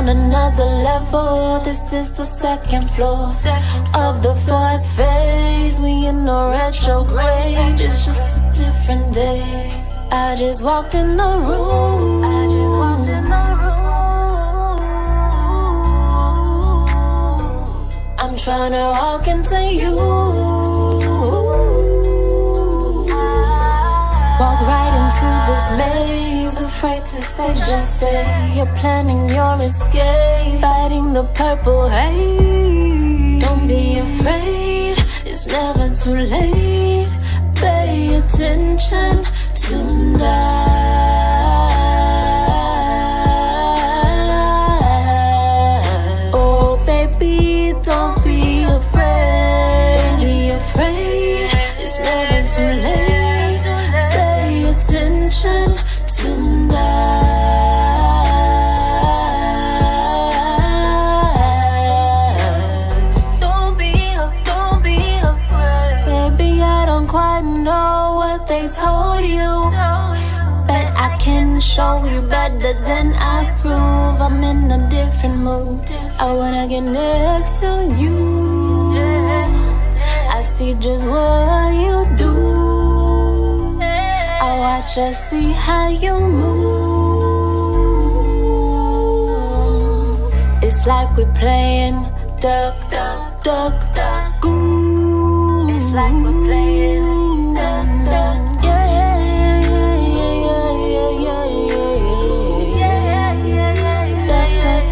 Another level, this is the second floor of the fourth phase. We in the retrograde, it's just a different day. I just walked in the room. I'm trying to walk into you. Walk right into this maze, afraid to say just stay. You're planning your escape, fighting the purple haze. Don't be afraid, it's never too late. Pay attention tonight. Oh baby, don't be afraid. Don't be afraid, it's never too late. Attention tonight. Don't be afraid. Baby, I don't quite know what they told you, but I can show you better than I prove. I'm in a different mood. I wanna get next to you. I see just what you do. I watch us see how you move. It's like we're playing duck, duck, duck, duck, goose. It's like we're playing duck, duck, yeah, yeah, yeah,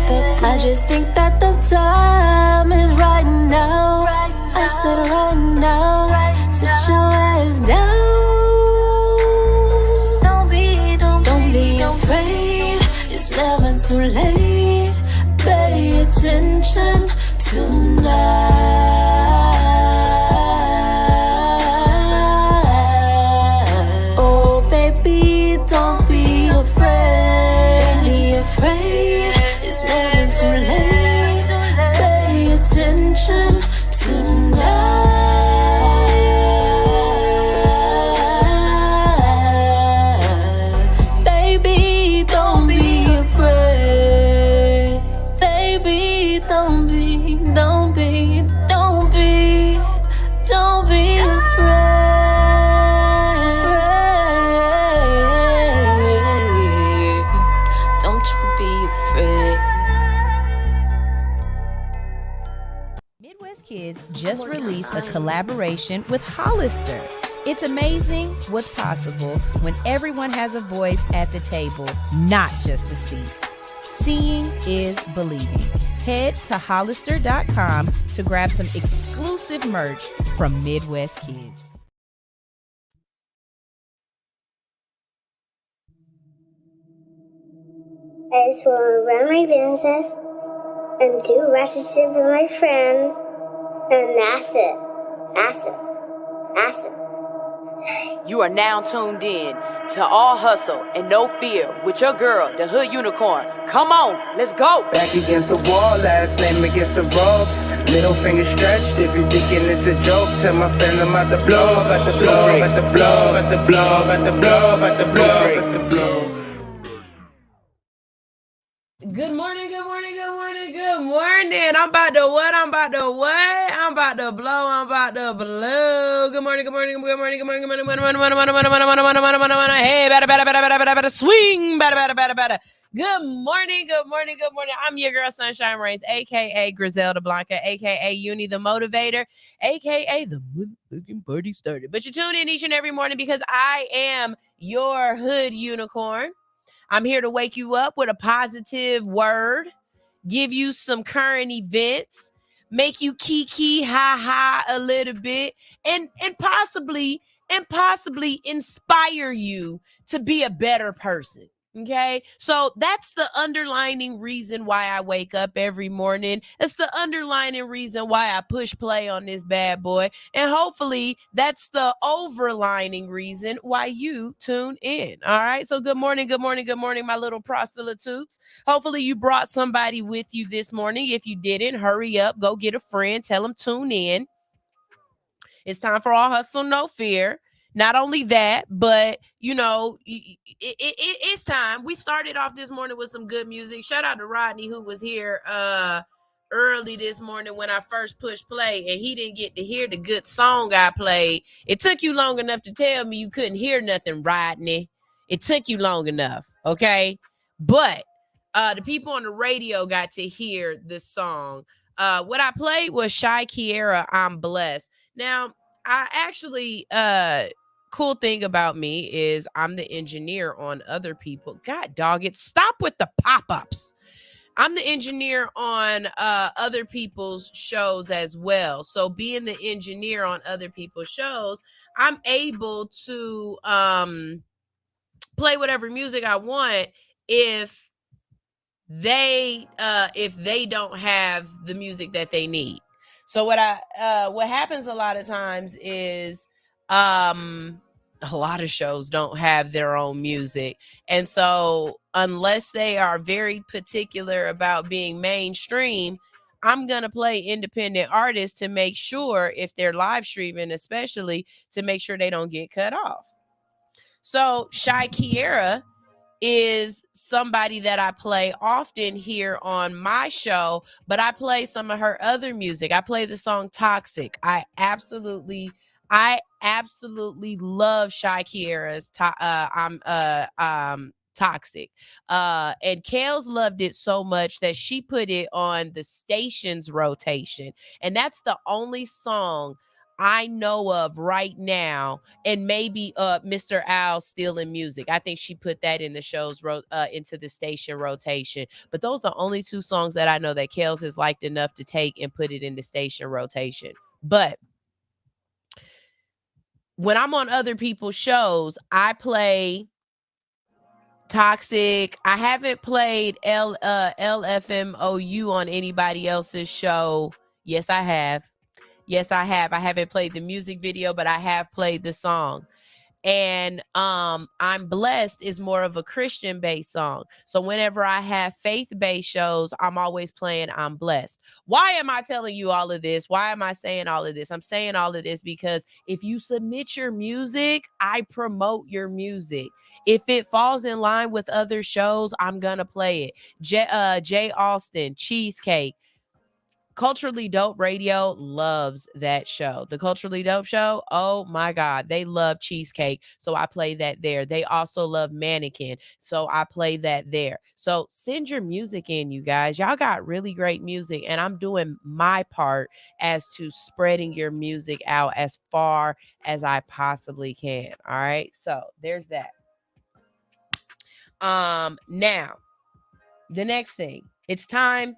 yeah. I just think that the time is right now. I said right now. Sit your ass down. It's never too late. Pay attention tonight. Oh baby, don't be afraid. Don't be afraid. It's never too late. Pay attention tonight. Don't be afraid. Don't you be afraid. Midwest Kids just released a collaboration with Hollister. It's amazing what's possible when everyone has a voice at the table, not just a seat. Seeing is believing. Head to Hollister.com to grab some exclusive merch from Midwest Kids. I just want to run my business and do relationship with my friends, and that's it. That's it. That's it. You are now tuned in to All Hustle and No Fear with your girl, the Hood Unicorn. Come on, let's go. Back against the wall, last name against the rope. Middle finger stretched, if you're thinking it's a joke. Tell my friend I'm about to blow, about to blow, about to blow, about to blow, about to blow, about to blow, about to blow. Good morning, good morning, good morning, good morning. I'm about to what? I'm about to what? I'm about to blow. I'm about to blow. Good morning, good morning, good morning, good morning, good morning, good morning, good morning, good morning. Hey, better, swing, better. Good morning, good morning, good morning. I'm your girl, Sunshine Rays, a.k.a. Griselda Blanca, a.k.a. Uni the Motivator, a.k.a. the motherfucking party starter. But you tune in each and every morning because I am your Hood Unicorn. I'm here to wake you up with a positive word, give you some current events, make you kiki, ha a little bit, and possibly and possibly inspire you to be a better person. Okay, so that's the underlining reason why I wake up every morning. That's the underlining reason why I push play on this bad boy. And hopefully that's the overlining reason why you tune in. All right, so good morning, good morning, good morning, my little prostitutes. Hopefully you brought somebody with you this morning. If you didn't, hurry up, go get a friend, tell them tune in. It's time for All Hustle, No Fear. Not only that, but it's time. We started off this morning with some good music. Shout out to Rodney, who was here early this morning when I first pushed play, and he didn't get to hear the good song I played. It took you long enough to tell me you couldn't hear nothing, Rodney. It took you long enough, okay? But the people on the radio got to hear this song. What I played was Shy Kiera, I'm Blessed. Now, I actually, cool thing about me is I'm the engineer on other people. God dog it, stop with the pop-ups. I'm the engineer on other people's shows as well. So being the engineer on other people's shows, I'm able to play whatever music I want if they don't have the music that they need. So what happens a lot of times is a lot of shows don't have their own music. And so unless they are very particular about being mainstream, I'm going to play independent artists to make sure, if they're live streaming especially, to make sure they don't get cut off. So Shy Kiera is somebody that I play often here on my show, but I play some of her other music. I play the song Toxic. I absolutely love Shy Kiera's Toxic. And Kales loved it so much that she put it on the station's rotation. And that's the only song I know of right now, and maybe Mr. Al stealing music. I think she put that in the show's into the station rotation. But those are the only two songs that I know that Kels has liked enough to take and put it in the station rotation. But when I'm on other people's shows, I play Toxic. I haven't played LFMOU on anybody else's show. Yes, I have. Yes, I have. I haven't played the music video, but I have played the song. And I'm Blessed is more of a Christian-based song. So whenever I have faith-based shows, I'm always playing I'm Blessed. Why am I telling you all of this? Why am I saying all of this? I'm saying all of this because if you submit your music, I promote your music. If it falls in line with other shows, I'm going to play it. Jay Austin, Cheesecake. Culturally Dope Radio loves that show. The Culturally Dope Show, oh my God, they love Cheesecake. So I play that there. They also love Mannequin. So I play that there. So send your music in, you guys. Y'all got really great music, and I'm doing my part as to spreading your music out as far as I possibly can. All right. So there's that. Now, the next thing, it's time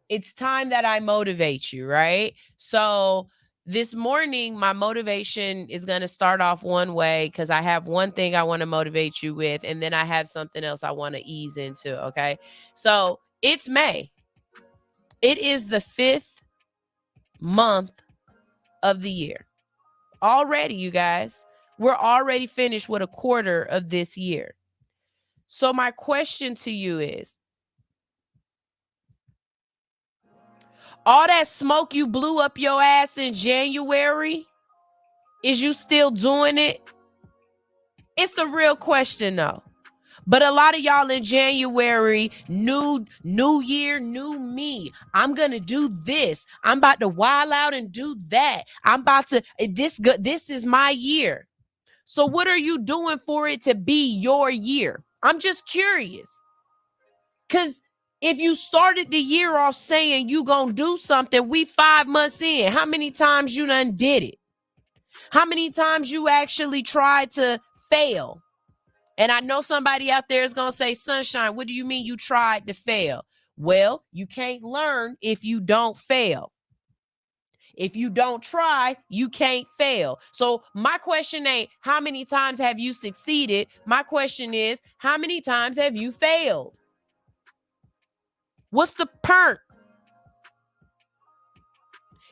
that I motivate you, right? So this morning, my motivation is going to start off one way because I have one thing I want to motivate you with, and then I have something else I want to ease into, okay? So it's May. It is the 5th month of the year. Already, you guys, we're already finished with a quarter of this year. So my question to you is, all that smoke you blew up your ass in January, is you still doing it? It's a real question though. But a lot of y'all in January, new year, new me. I'm going to do this. I'm about to wild out and do that. I'm about to, this is my year. So what are you doing for it to be your year? I'm just curious. Because if you started the year off saying you gonna do something, we 5 months in, how many times you done did it? How many times you actually tried to fail? And I know somebody out there is gonna say, Sunshine, what do you mean you tried to fail? Well, you can't learn if you don't fail. If you don't try, you can't fail. So my question ain't how many times have you succeeded? My question is, how many times have you failed? What's the perk?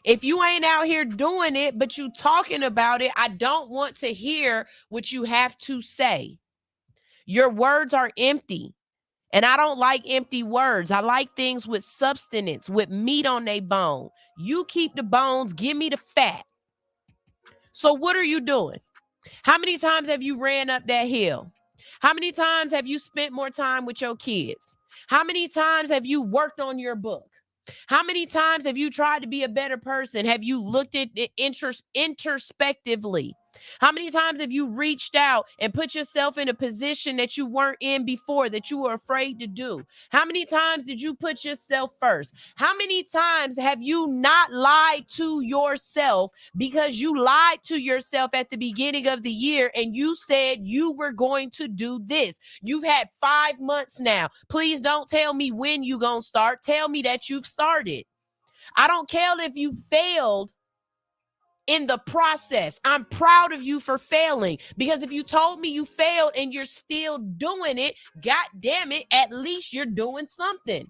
If you ain't out here doing it, but you talking about it, I don't want to hear what you have to say. Your words are empty. And I don't like empty words. I like things with substance, with meat on their bone. You keep the bones, give me the fat. So what are you doing? How many times have you ran up that hill? How many times have you spent more time with your kids? How many times have you worked on your book? How many times have you tried to be a better person? Have you looked at it introspectively? How many times have you reached out and put yourself in a position that you weren't in before, that you were afraid to do? How many times did you put yourself first? How many times have you not lied to yourself because you lied to yourself at the beginning of the year and you said you were going to do this? You've had 5 months now. Please don't tell me when you gonna start. Tell me that you've started. I don't care if you failed in the process. I'm proud of you for failing, because if you told me you failed and you're still doing it, God damn it, at least you're doing something.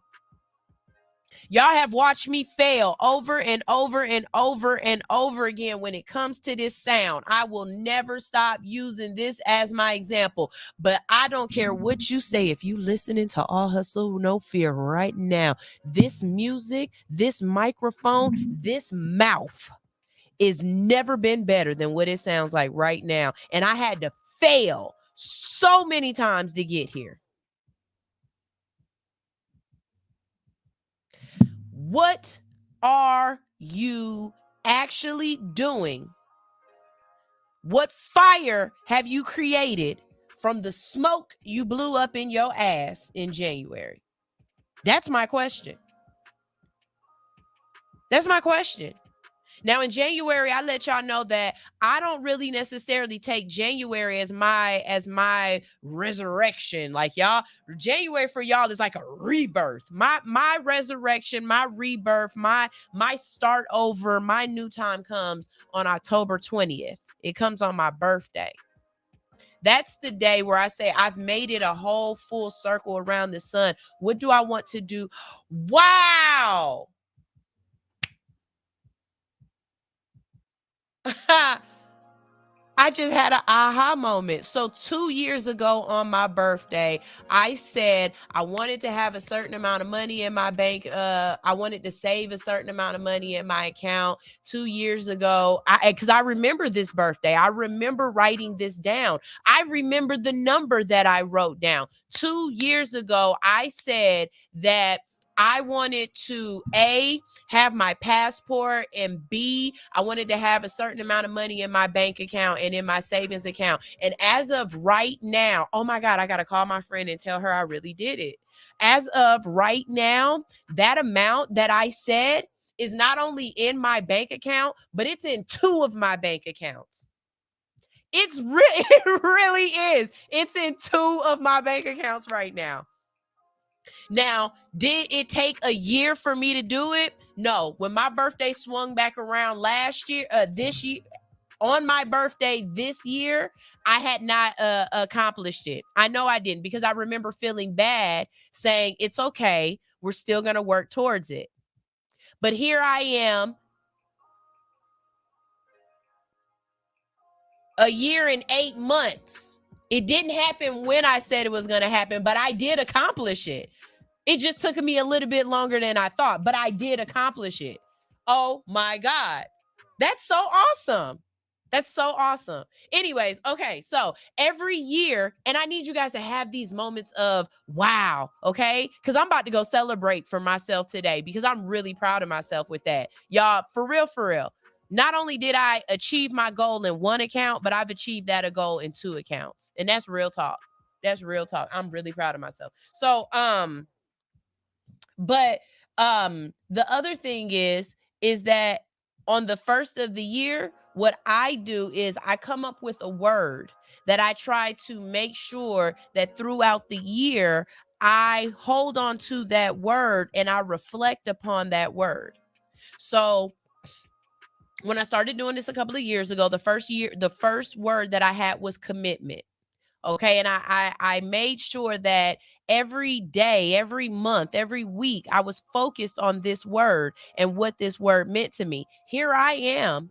Y'all have watched me fail over and over and over and over again when it comes to this sound. I will never stop using this as my example, but I don't care what you say. If you listening to All Hustle, No Fear right now, this music, this microphone, this mouth is never been better than what it sounds like right now. And I had to fail so many times to get here. What are you actually doing? What fire have you created from the smoke you blew up in your ass in January? That's my question. That's my question. Now, in January, I let y'all know that I don't really necessarily take January as my resurrection. Like y'all, January for y'all is like a rebirth. My resurrection, my rebirth, my start over, my new time comes on October 20th. It comes on my birthday. That's the day where I say I've made it a whole full circle around the sun. What do I want to do? Wow. I just had an aha moment. So 2 years ago on my birthday, I said I wanted to have a certain amount of money in my bank. I wanted to save a certain amount of money in my account 2 years ago. Because I remember this birthday. I remember writing this down. I remember the number that I wrote down. 2 years ago, I said that I wanted to A, have my passport, and B, I wanted to have a certain amount of money in my bank account and in my savings account. And as of right now, oh my God, I got to call my friend and tell her I really did it. As of right now, that amount that I said is not only in my bank account, but it's in 2 of my bank accounts. It really is. It's in 2 of my bank accounts right now. Now, did it take a year for me to do it? No. When my birthday swung back around this year, on my birthday this year, I had not accomplished it. I know I didn't, because I remember feeling bad saying, it's okay, we're still going to work towards it. But here I am, a year and 8 months. It didn't happen when I said it was going to happen, but I did accomplish it. It just took me a little bit longer than I thought, but I did accomplish it. Oh my God. That's so awesome. That's so awesome. Anyways, okay, so every year, and I need you guys to have these moments of wow, okay? Because I'm about to go celebrate for myself today, because I'm really proud of myself with that. Y'all, for real, for real. Not only did I achieve my goal in 1 account, but I've achieved that goal in 2 accounts. And that's real talk. That's real talk. I'm really proud of myself. So, but the other thing is that on the first of the year, what I do is I come up with a word that I try to make sure that throughout the year, I hold on to that word and I reflect upon that word. So when I started doing this a couple of years ago, the first word that I had was commitment. Okay. And I made sure that every day, every month, every week, I was focused on this word and what this word meant to me. Here I am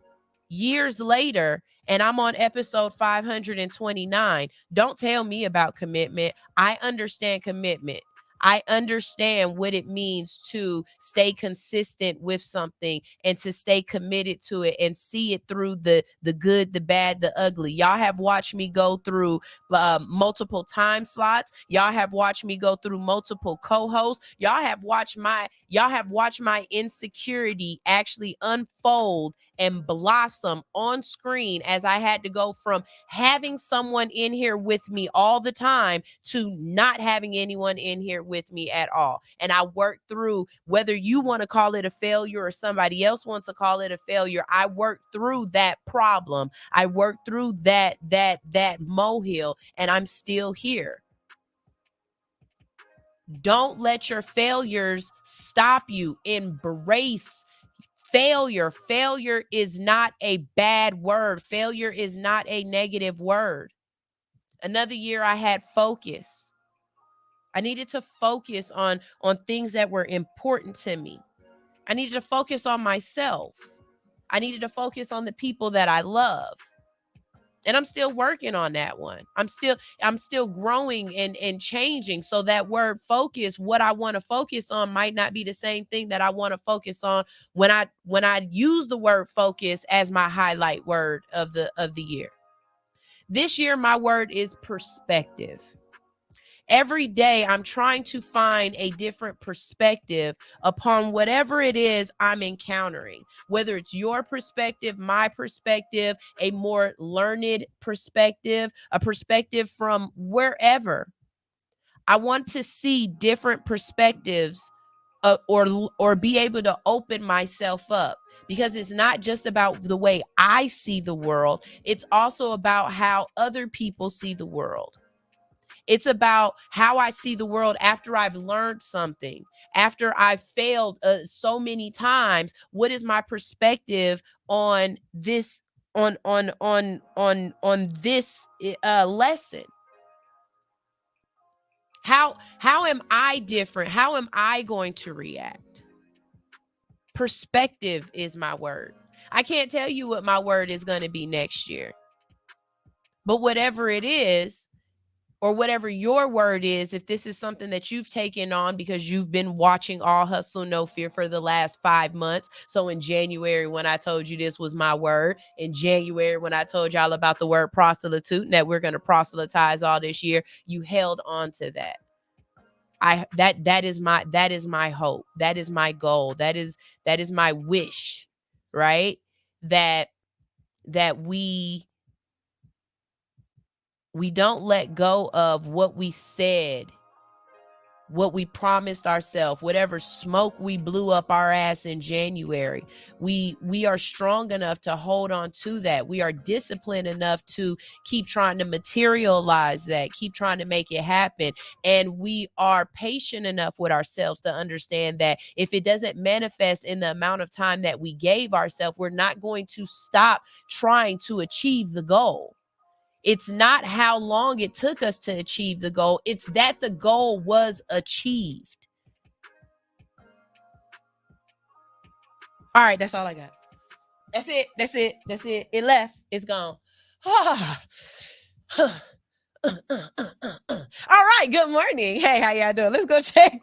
years later, and I'm on episode 529. Don't tell me about commitment. I understand commitment. I understand what it means to stay consistent with something and to stay committed to it and see it through the good, the bad, the ugly. Y'all have watched me go through multiple time slots. Y'all have watched me go through multiple co-hosts. Y'all have watched my insecurity actually unfold and blossom on screen as I had to go from having someone in here with me all the time to not having anyone in here with me at all. And I worked through, whether you want to call it a failure or somebody else wants to call it a failure, I worked through that problem. I worked through that molehill, and I'm still here. Don't let your failures stop you. Embrace failure. Failure is not a bad word. Failure is not a negative word. Another year I had focus. I needed to focus on things that were important to me. I needed to focus on myself. I needed to focus on the people that I love. And I'm still working on that one. I'm still growing and changing. So that word focus, what I want to focus on might not be the same thing that I want to focus on when I use the word focus as my highlight word of the year. This year my word is perspective. Every day I'm trying to find a different perspective upon whatever it is I'm encountering, whether it's your perspective, my perspective, a more learned perspective, a perspective from wherever. I want to see different perspectives, or be able to open myself up, because it's not just about the way I see the world. It's also about how other people see the world. It's about how I see the world after I've learned something, after I've failed so many times. What is my perspective on this, on this lesson? How am I different? How am I going to react? Perspective is my word. I can't tell you what my word is going to be next year, but whatever it is, or whatever your word is, if this is something that you've taken on because you've been watching All Hustle No Fear for the last 5 months. So in January, when I told you this was my word, in January, when I told y'all about the word prostitute and that we're going to proselytize all this year, you held on to that. That is my hope. That is my goal. That is my wish, right? That we don't let go of what we said, what we promised ourselves, whatever smoke we blew up our ass in January. We are strong enough to hold on to that. We are disciplined enough to keep trying to materialize that, keep trying to make it happen. And we are patient enough with ourselves to understand that if it doesn't manifest in the amount of time that we gave ourselves, we're not going to stop trying to achieve the goal. It's not how long it took us to achieve the goal. It's that the goal was achieved. All right, that's all I got. That's it. It left. It's gone. All right, good morning. Hey, how y'all doing? Let's go check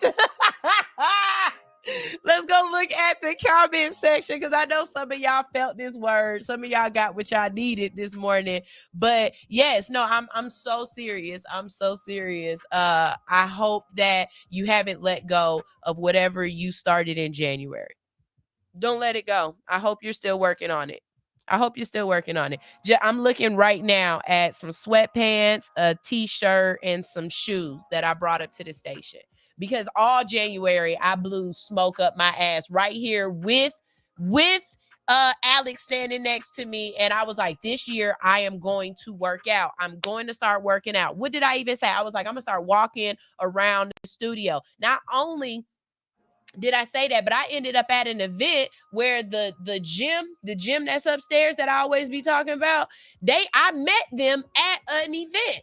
let's go look at the comment section, because I know some of y'all felt this word. Some of y'all got what y'all needed this morning. But yes, no, I'm so serious. I'm so serious. I hope that you haven't let go of whatever you started in January. Don't let it go. I hope you're still working on it. I'm looking right now at some sweatpants, a t-shirt, and some shoes that I brought up to the station, because all January I blew smoke up my ass right here with Alex standing next to me. And I was like, this year I am going to work out. I'm going to start working out. What did I even say? I was like, I'm gonna start walking around the studio. Not only did I say that? But I ended up at an event where the gym that's upstairs that I always be talking about, I met them at an event.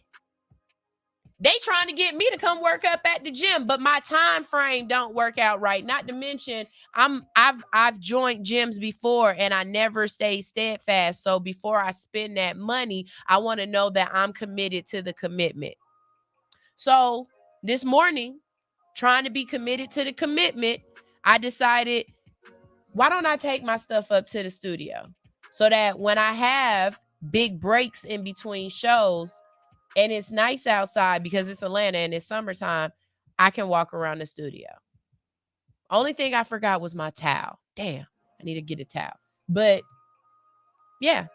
They trying to get me to come work up at the gym, but my time frame don't work out right. Not to mention, I've joined gyms before and I never stayed steadfast. So before I spend that money, I want to know that I'm committed to the commitment. So this morning, trying to be committed to the commitment, I decided, why don't I take my stuff up to the studio so that when I have big breaks in between shows, and it's nice outside because it's Atlanta and it's summertime, I can walk around the studio. Only thing I forgot was my towel. Damn, I need to get a towel. But yeah,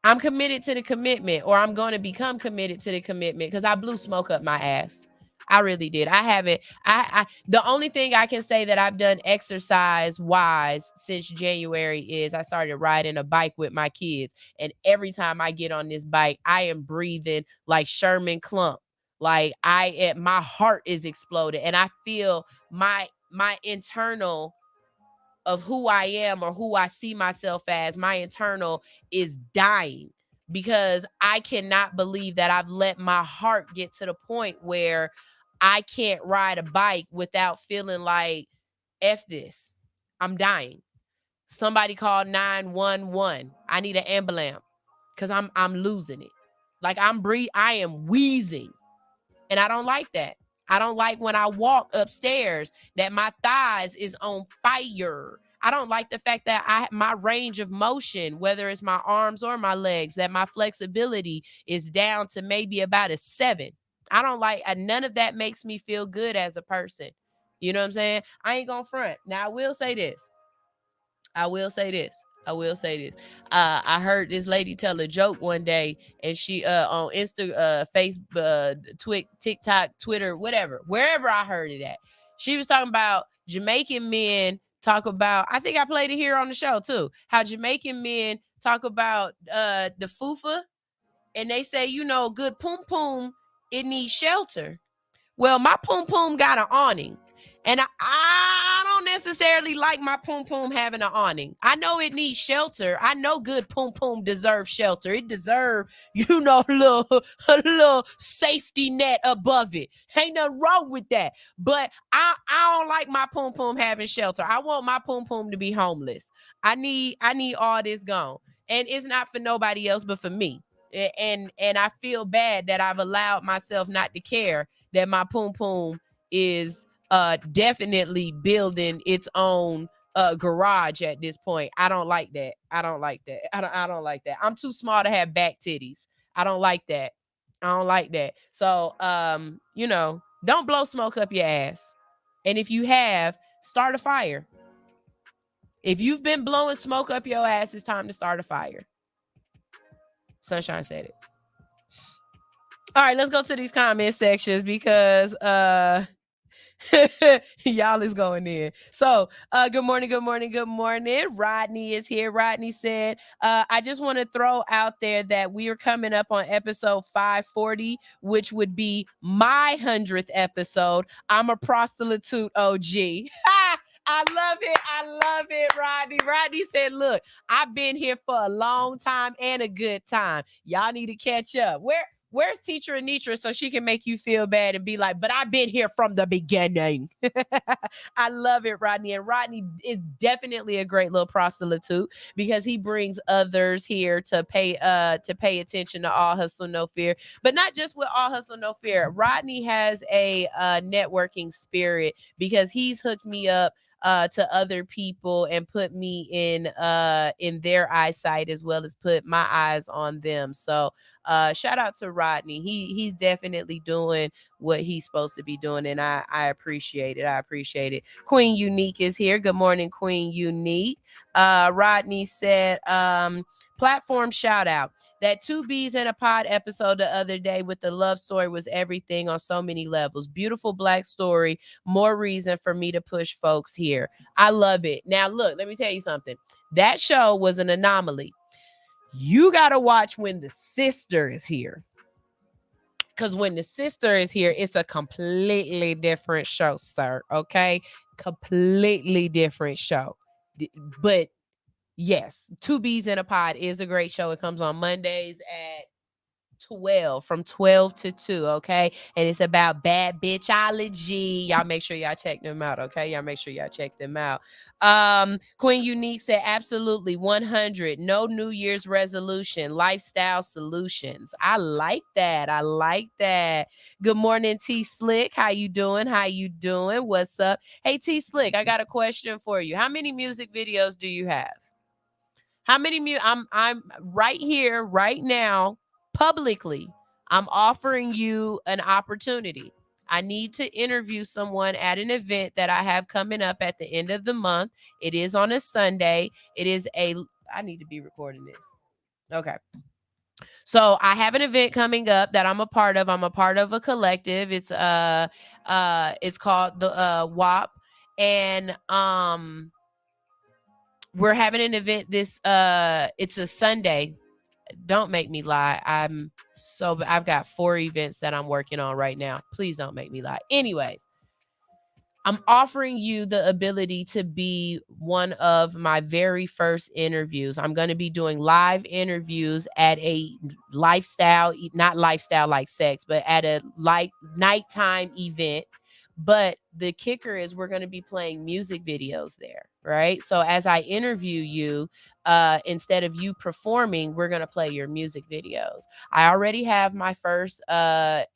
I'm committed to the commitment, or I'm going to become committed to the commitment because I blew smoke up my ass. I really did. I haven't. The only thing I can say that I've done exercise wise since January is I started riding a bike with my kids. And every time I get on this bike, I am breathing like Sherman Klump. Like my heart is exploded. And I feel my internal of who I am or who I see myself as, my internal is dying because I cannot believe that I've let my heart get to the point where I can't ride a bike without feeling like, F this, I'm dying. Somebody call 911. I need an ambulance because I'm losing it. Like I am wheezing. And I don't like that. I don't like when I walk upstairs that my thighs is on fire. I don't like the fact that my range of motion, whether it's my arms or my legs, that my flexibility is down to maybe about a 7. I don't like, none of that makes me feel good as a person. You know what I'm saying? I ain't gonna front. Now I will say this. I heard this lady tell a joke one day, and she on Insta, Facebook, TikTok, Twitter, whatever, wherever I heard it at. She was talking about Jamaican men talk about, I think I played it here on the show too, how Jamaican men talk about the fufa, and they say, good poom poom, it needs shelter. Well, my poom poom got an awning. And I don't necessarily like my poom poom having an awning. I know it needs shelter. I know good poom poom deserves shelter. It deserves, a little safety net above it. Ain't nothing wrong with that. But I don't like my poom poom having shelter. I want my poom poom to be homeless. I need all this gone. And it's not for nobody else but for me. And I feel bad that I've allowed myself not to care that my poom poom is definitely building its own garage at this point. I don't like that. I don't like that. I'm too small to have back titties. I don't like that. So, don't blow smoke up your ass. And if you have, start a fire. If you've been blowing smoke up your ass, it's time to start a fire. Sunshine said it. All right, let's go to these comment sections because y'all is going in. So good morning. Rodney is here. Rodney said, I just want to throw out there that we are coming up on episode 540, which would be my 100th episode. I'm a prostitute OG. I love it, Rodney. Rodney said, look, I've been here for a long time and a good time. Y'all need to catch up. Where's Teacher Anitra so she can make you feel bad and be like, but I've been here from the beginning. I love it, Rodney. And Rodney is definitely a great little prostitute because he brings others here to pay attention to All Hustle No Fear. But not just with All Hustle No Fear. Rodney has a networking spirit because he's hooked me up to other people and put me in their eyesight as well as put my eyes on them. So shout out to Rodney. He's definitely doing what he's supposed to be doing, and I appreciate it. Queen Unique is here. Good morning, Queen Unique. Rodney said, platform shout out. That 2 Bees in a Pod episode the other day with the love story was everything on so many levels. Beautiful Black story. More reason for me to push folks here. I love it. Now, look, let me tell you something. That show was an anomaly. You got to watch when the sister is here. Because when the sister is here, it's a completely different show, sir. Okay? completely different show. But yes, Two Bees in a Pod is a great show. It comes on Mondays at 12, from 12 to 2, okay? And it's about bad bitchology. Y'all make sure y'all check them out, okay? Y'all make sure y'all check them out. Queen Unique said absolutely 100. No New Year's resolution, lifestyle solutions. I like that. I like that. Good morning, T Slick. How you doing? How you doing? What's up? Hey, T Slick, I got a question for you. How many music videos do you have? How many I'm right here, right now, publicly. I'm offering you an opportunity. I need to interview someone at an event that I have coming up at the end of the month. It is on a Sunday. I need to be recording this. Okay. So I have an event coming up that I'm a part of. I'm a part of a collective. It's called the WAP. And we're having an event this it's a Sunday. Don't make me lie. I've got 4 events that I'm working on right now. Please don't make me lie. Anyways, I'm offering you the ability to be one of my very first interviews. I'm going to be doing live interviews at a lifestyle, not lifestyle like sex, but at a nighttime event. But the kicker is we're going to be playing music videos there, right? So as I interview you, instead of you performing, we're going to play your music videos. I already have my first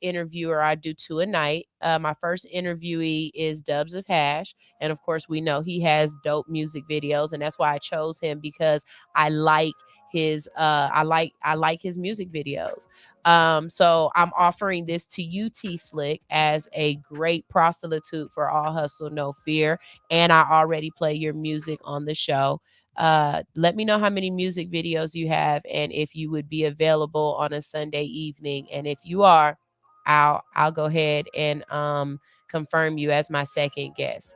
interviewer. I do 2 a night. My first interviewee is Dubs of Hash. And of course, we know he has dope music videos. And that's why I chose him, because I like his I like his music videos. So I'm offering this to you, T Slick, as a great prostitute for All Hustle No Fear. And I already play your music on the show. Let me know how many music videos you have and if you would be available on a Sunday evening. And if you are, I'll go ahead and confirm you as my second guest.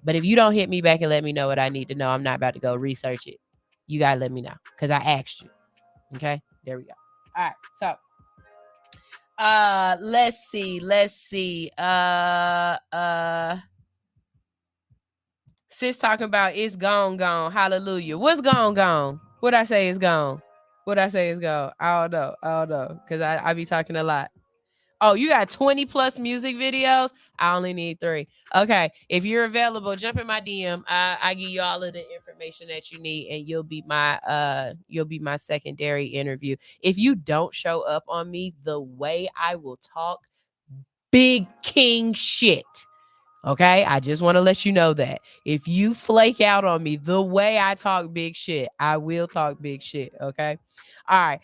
But if you don't hit me back and let me know what I need to know, I'm not about to go research it. You gotta let me know, because I asked you. Okay, there we go. All right, so let's see. Sis talking about it's gone. Hallelujah. What's gone? What I say is gone? What I say is gone? I don't know. Because I be talking a lot. Oh, you got 20 plus music videos? I only need 3. Okay. If you're available, jump in my DM. I give you all of the information that you need, and you'll be my secondary interview. If you don't show up on me, the way I will talk big king shit. Okay, I just want to let you know that if you flake out on me the way I talk big shit, I will talk big shit. Okay, all right.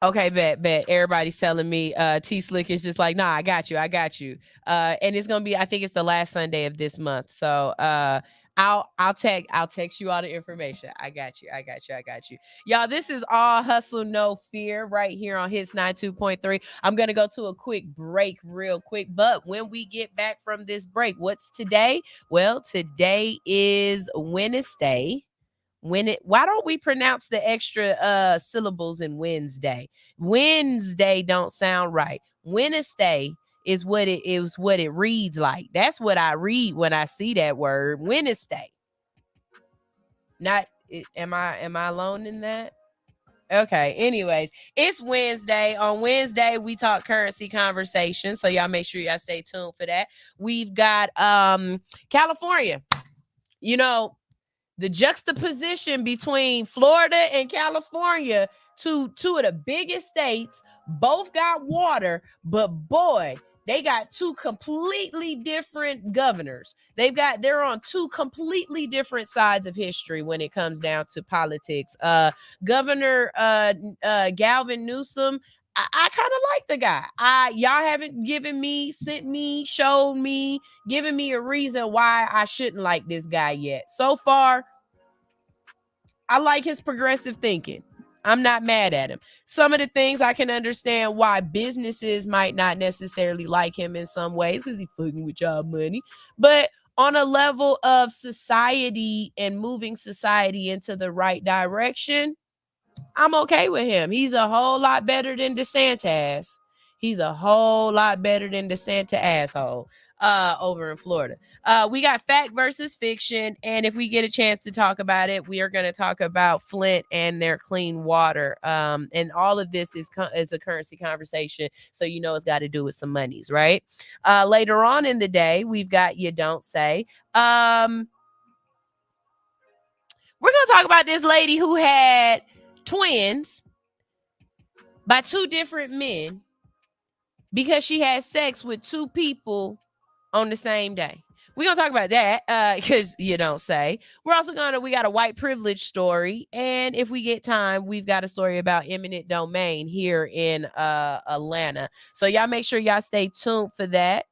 Okay, bet. Everybody's telling me T Slick is just like, nah, I got you. And it's gonna be, I think it's the last Sunday of this month. So I'll text you all the information. I got you. Y'all, this is All Hustle No Fear right here on Hits 92.3. I'm gonna go to a quick break real quick. But when we get back from this break, what's today? Well, today is Wednesday. Why don't we pronounce the extra syllables in Wednesday? Wednesday don't sound right. Wednesday is what it reads like. That's what I read when I see that word, Wednesday. Not am I alone in that? Okay, anyways, it's Wednesday. On Wednesday, we talk currency conversation. So y'all make sure y'all stay tuned for that. We've got California. You know, the juxtaposition between Florida and California, two of the biggest states, both got water, but boy, they got 2 completely different governors. They're on 2 completely different sides of history when it comes down to politics. Governor Galvin Newsom, I kind of like the guy. Y'all haven't given me a reason why I shouldn't like this guy yet. So far, I like his progressive thinking. I'm not mad at him. Some of the things I can understand why businesses might not necessarily like him in some ways, because he's fucking with y'all money. But on a level of society and moving society into the right direction, I'm okay with him. He's a whole lot better than DeSantis. He's a whole lot better than the Santa asshole over in Florida. We got fact versus fiction, and if we get a chance to talk about it, we are going to talk about Flint and their clean water. And all of this is a currency conversation, so you know it's got to do with some monies, right? Later on in the day, we've got You Don't Say. We're going to talk about this lady who had twins by two different men because she had sex with two people on the same day. We're going to talk about that because You Don't Say. We got a white privilege story. And if we get time, we've got a story about eminent domain here in Atlanta. So y'all make sure y'all stay tuned for that.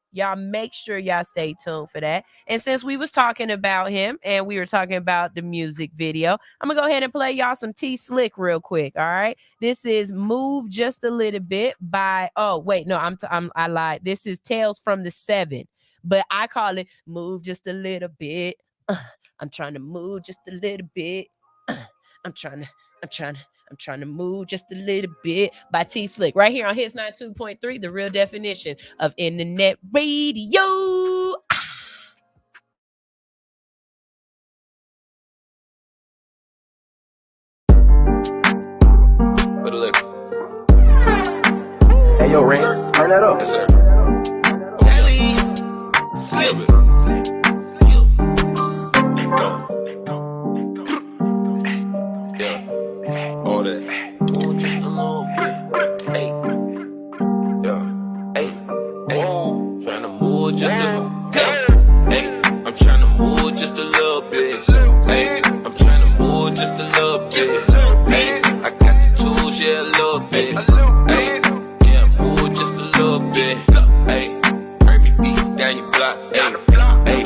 And since we was talking about him and we were talking about the music video, I'm going to go ahead and play y'all some T Slick real quick. All right. This is Move Just a Little Bit by, I lied. This is Tales from the Seven. But I call it Move Just a Little Bit. I'm trying to move just a little bit. I'm trying to move just a little bit by T Slick. Right here on Hits 92.3, the real definition of internet radio. Hey, yo, Ray, turn that up. Yes, sir. Slip it. Yeah. All that. Oh, just a little bit. Hey. Yeah. Hey. Hey. Tryna move just a hey. I'm tryna move just a little bit. Hey. I'm tryna move just a little bit. Hey. I got the tools, yeah, a little bit. Hey. Yeah, move just a little bit. Hey. Down your block, ayy, ayy,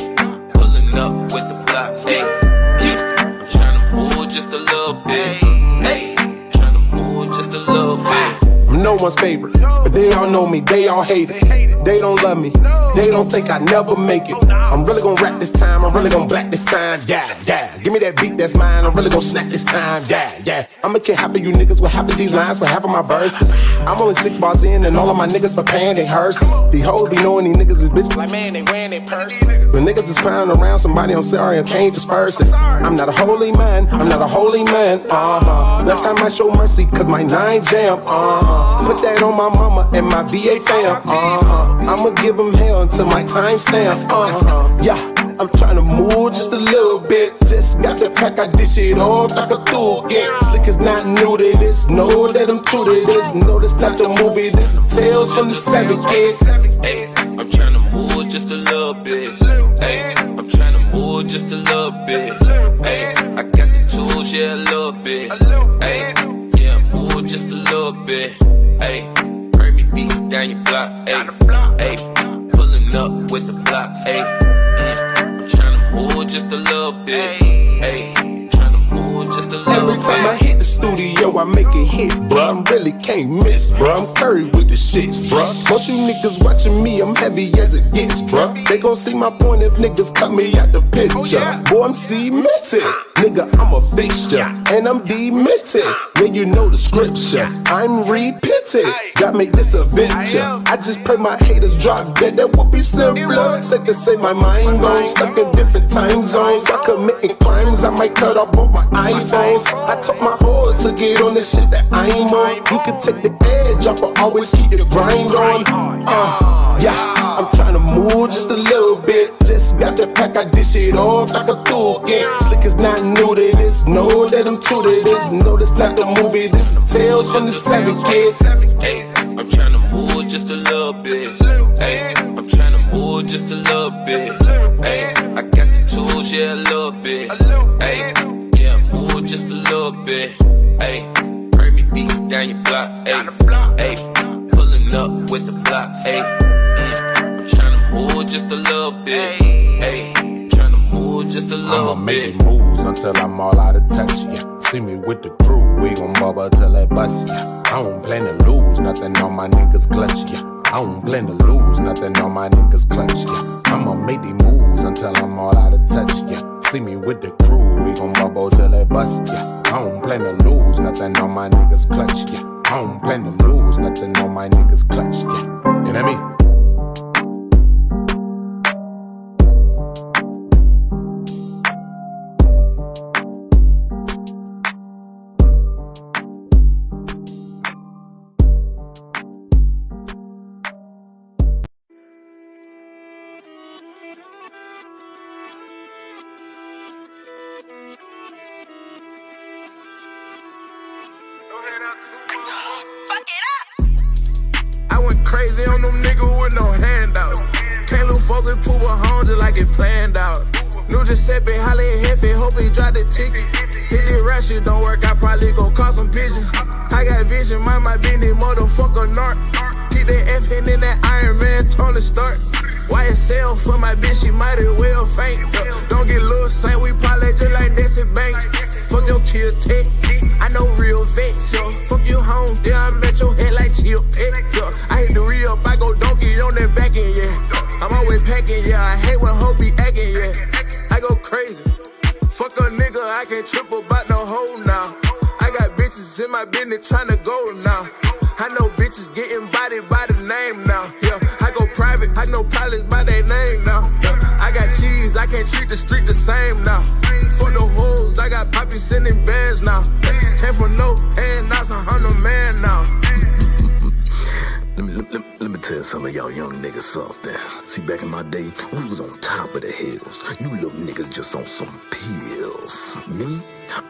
pulling up with the block, ayy, yeah, I'm tryna move just a little bit, ayy, tryna move just a little bit. I'm no one's favorite, but they all know me, they all hate it. They don't love me, they don't think I never make it. I'm really gon' rap this time, I'm really gon' black this time, yeah, yeah. Give me that beat that's mine, I'm really gon' snap this time, yeah, yeah. I'ma kill half of you niggas with half of these lines for half of my verses. I'm only 6 bars in and all of my niggas preparing their hearses. These hoes be knowing these niggas is bitches like, man, they wearing their purses. When niggas is crying around somebody, I'm sorry, I can't disperse it. I'm not a holy man, Last time I show mercy, cause my 9 jam, Put that on my mama and my VA fam, I'ma give them hell until my time stamp, yeah. I'm tryna move just a little bit. Just got the pack, I dish it off like a tool. Yeah, Slick is not new to this. Know that I'm true to this. No, this not the movie. This is Tales from the Seven, kid. Hey, I'm tryna move just a little bit. Hey, I'm tryna move just a little bit. Hey, I got the tools, yeah, a little bit. Hey, yeah, move just a little bit. Hey, heard me beat down your block. Hey, hey, pulling up with the block. Hey. Tryna move just a little bit. Hey, tryna move just a little bit. Every time I hit the studio, I make it hit, bruh. I really can't miss, bruh. I'm curry with the shits, bruh. Most you niggas watching me, I'm heavy as it gets, bruh. They gon' see my point if niggas cut me out the picture. Boy, I'm cemented. Nigga, I'm a fixture. And I'm demented. Yeah, you know the scripture. I'm repented. God made this a venture. I just pray my haters drop dead. That would be simpler. Said to say my mind gone. Stuck in different time zones. I committing crimes. I might cut off both my iPhones. I told my horse to get on the shit that I ain't on. You can take the edge off, but always keep your grind on. Yeah, I'm tryna move just a little bit. Just got the pack, I dish it off like a tool. Yeah, Slick is not new to this. Know that I'm true to this. No, this not the movie. This is Tales from the Seven, kid. Hey, I'm tryna move just a little bit. Hey, I'm tryna move just a little bit. Hey, I got the tools, yeah, a little bit. Hey, yeah, move just a little bit. Hey, heard me beat down your block. Hey, hey, pulling up with the block. Hey, I'm tryna move just a little bit. Hey, tryna move just a little bit. I'ma make moves until I'm all out of touch. Yeah, see me with the crew, we gon' bubble till they bust. Yeah, I don't plan to lose, nothing on my niggas clutch. Yeah, I don't plan to lose, nothing on my niggas clutch. Yeah, I'ma make these moves until I'm all out of touch. Yeah, see me with the crew, we gon' bubble till they bust. Yeah, I don't plan to lose, nothing on my niggas clutch. Yeah, I don't plan to lose nothing on my niggas clutch. Yeah, you know what I mean? I went crazy on them niggas with no handouts. Can't lose focus, poop a home just like it planned out. New Giuseppe, holla at Hefe, hope he drop the ticket. Hit the rap shit don't work, I probably gon' call some pigeons. I got vision, mind my business, motherfucker narc. Keep that F in that Iron Man, Tony Stark. YSL for my bitch, she might as well faint. Don't get loose, Saint, we parlay just like Desi Banks. Fuck your kill tech, I know real vets, yo. Fuck you homes, there I met your head like Chill Pet, yo. I hit the re-up, I go donkey on that back end, yeah. I'm always packing, yeah. I hate when hoes be acting, yeah. I go crazy. Fuck a nigga, I can't trip about no hoe now. I got bitches in my business tryna go now. I know bitches getting bodied by the name now, yeah. I go private, I know pilots by their name now, yeah. I got cheese, I can't treat the street the same now. For the hoes, I got Poppy sending bands now. Came for no handouts, I'm the man now. Let me tell some of y'all young niggas something. See, back in my day, we was on top of the hills. You little niggas just on some pills. Me,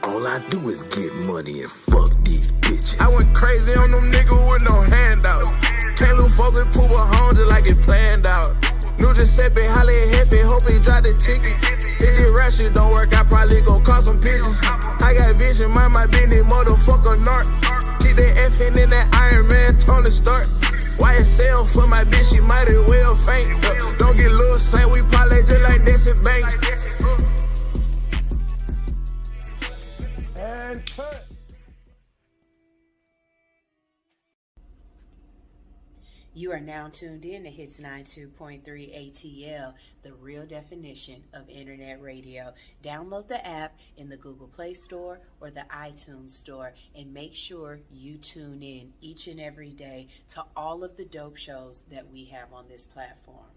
all I do is get money and fuck these bitches. I went crazy on them niggas with no handouts. Can't lose focus, poop a home just like it planned out. New Giuseppe, holla at Hefe, hope he drop the ticket. Hit the rap shit don't work, I probably gon' call some pigeons. I got vision, mind my business, motherfucker narc. Keep that F in that Iron Man, Tony Stark. YSL for my bitch, she might as well faint. Don't get loose, Saint, we parlay just like Desi Banks. And cut. You are now tuned in to Hits 92.3 ATL, the real definition of internet radio. Download the app in the Google Play Store or the iTunes Store and make sure you tune in each and every day to all of the dope shows that we have on this platform.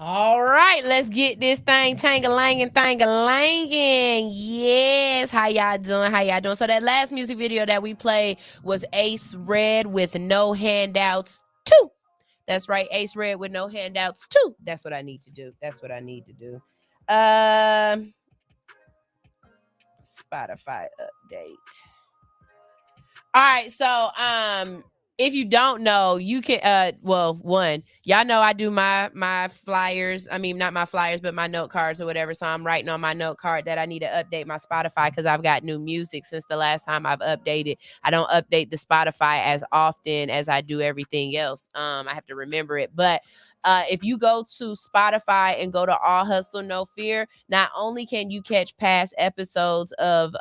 All right, let's get this thing tang-a-langin', thang-a-langin'. Yes, how y'all doing? How y'all doing? So that last music video that we played was Ace Red with No Handouts 2. That's right, Ace Red with No Handouts 2. That's what I need to do. That's what I need to do. Spotify update. All right, so if you don't know, you can y'all know I do my flyers. I mean, not my flyers, but my note cards or whatever. So I'm writing on my note card that I need to update my Spotify because I've got new music since the last time I've updated. I don't update the Spotify as often as I do everything else. I have to remember it. But if you go to Spotify and go to All Hustle No Fear, not only can you catch past episodes of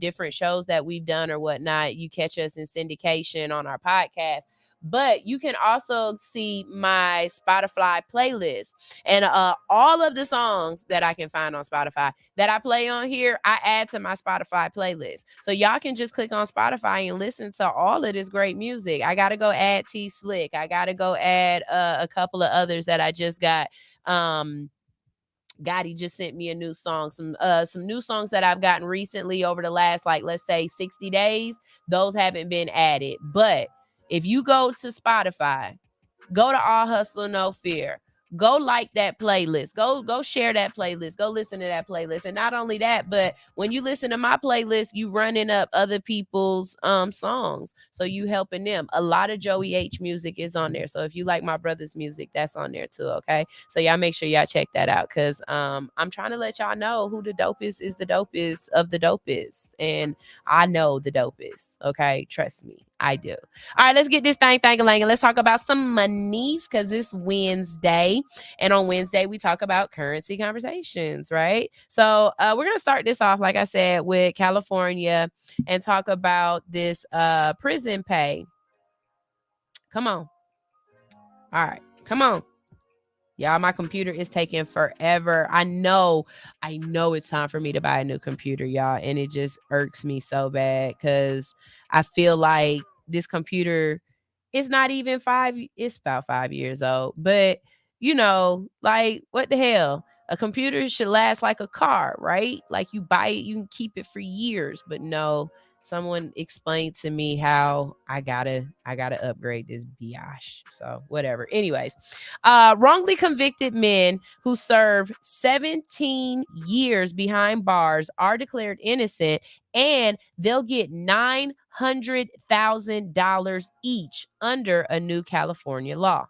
different shows that we've done or whatnot, you catch us in syndication on our podcast, but you can also see my Spotify playlist and all of the songs that I can find on Spotify that I play on here, I add to my Spotify playlist. So y'all can just click on Spotify and listen to all of this great music. I got to go add T Slick. I got to go add a couple of others that I just got. Gotti just sent me a new song, some new songs that I've gotten recently over the last, like, let's say 60 days. Those haven't been added. But if you go to Spotify, go to All Hustle No Fear, go like that playlist, go share that playlist, go listen to that playlist. And not only that, but when you listen to my playlist, you running up other people's songs, so you helping them. A lot of Joey H music is on there, so if you like my brother's music, that's on there too. Okay, so y'all make sure y'all check that out, because I'm trying to let y'all know who the dopest is, the dopest of the dopest, and I know the dopest. Okay, trust me, I do. All right, let's get this thing thang-a-lang. Let's talk about some monies, because it's Wednesday. And on Wednesday, we talk about currency conversations, right? So we're going to start this off, like I said, with California and talk about this prison pay. Come on. All right. Come on. Y'all, my computer is taking forever. I know it's time for me to buy a new computer, y'all, and it just irks me so bad because I feel like this computer is not even it's about 5 years old. But, like, what the hell? A computer should last like a car, right? Like, you buy it, you can keep it for years. But no, someone explained to me how I gotta upgrade this biatch. So whatever. Anyways, wrongly convicted men who serve 17 years behind bars are declared innocent, and they'll get $900,000 each under a new California law.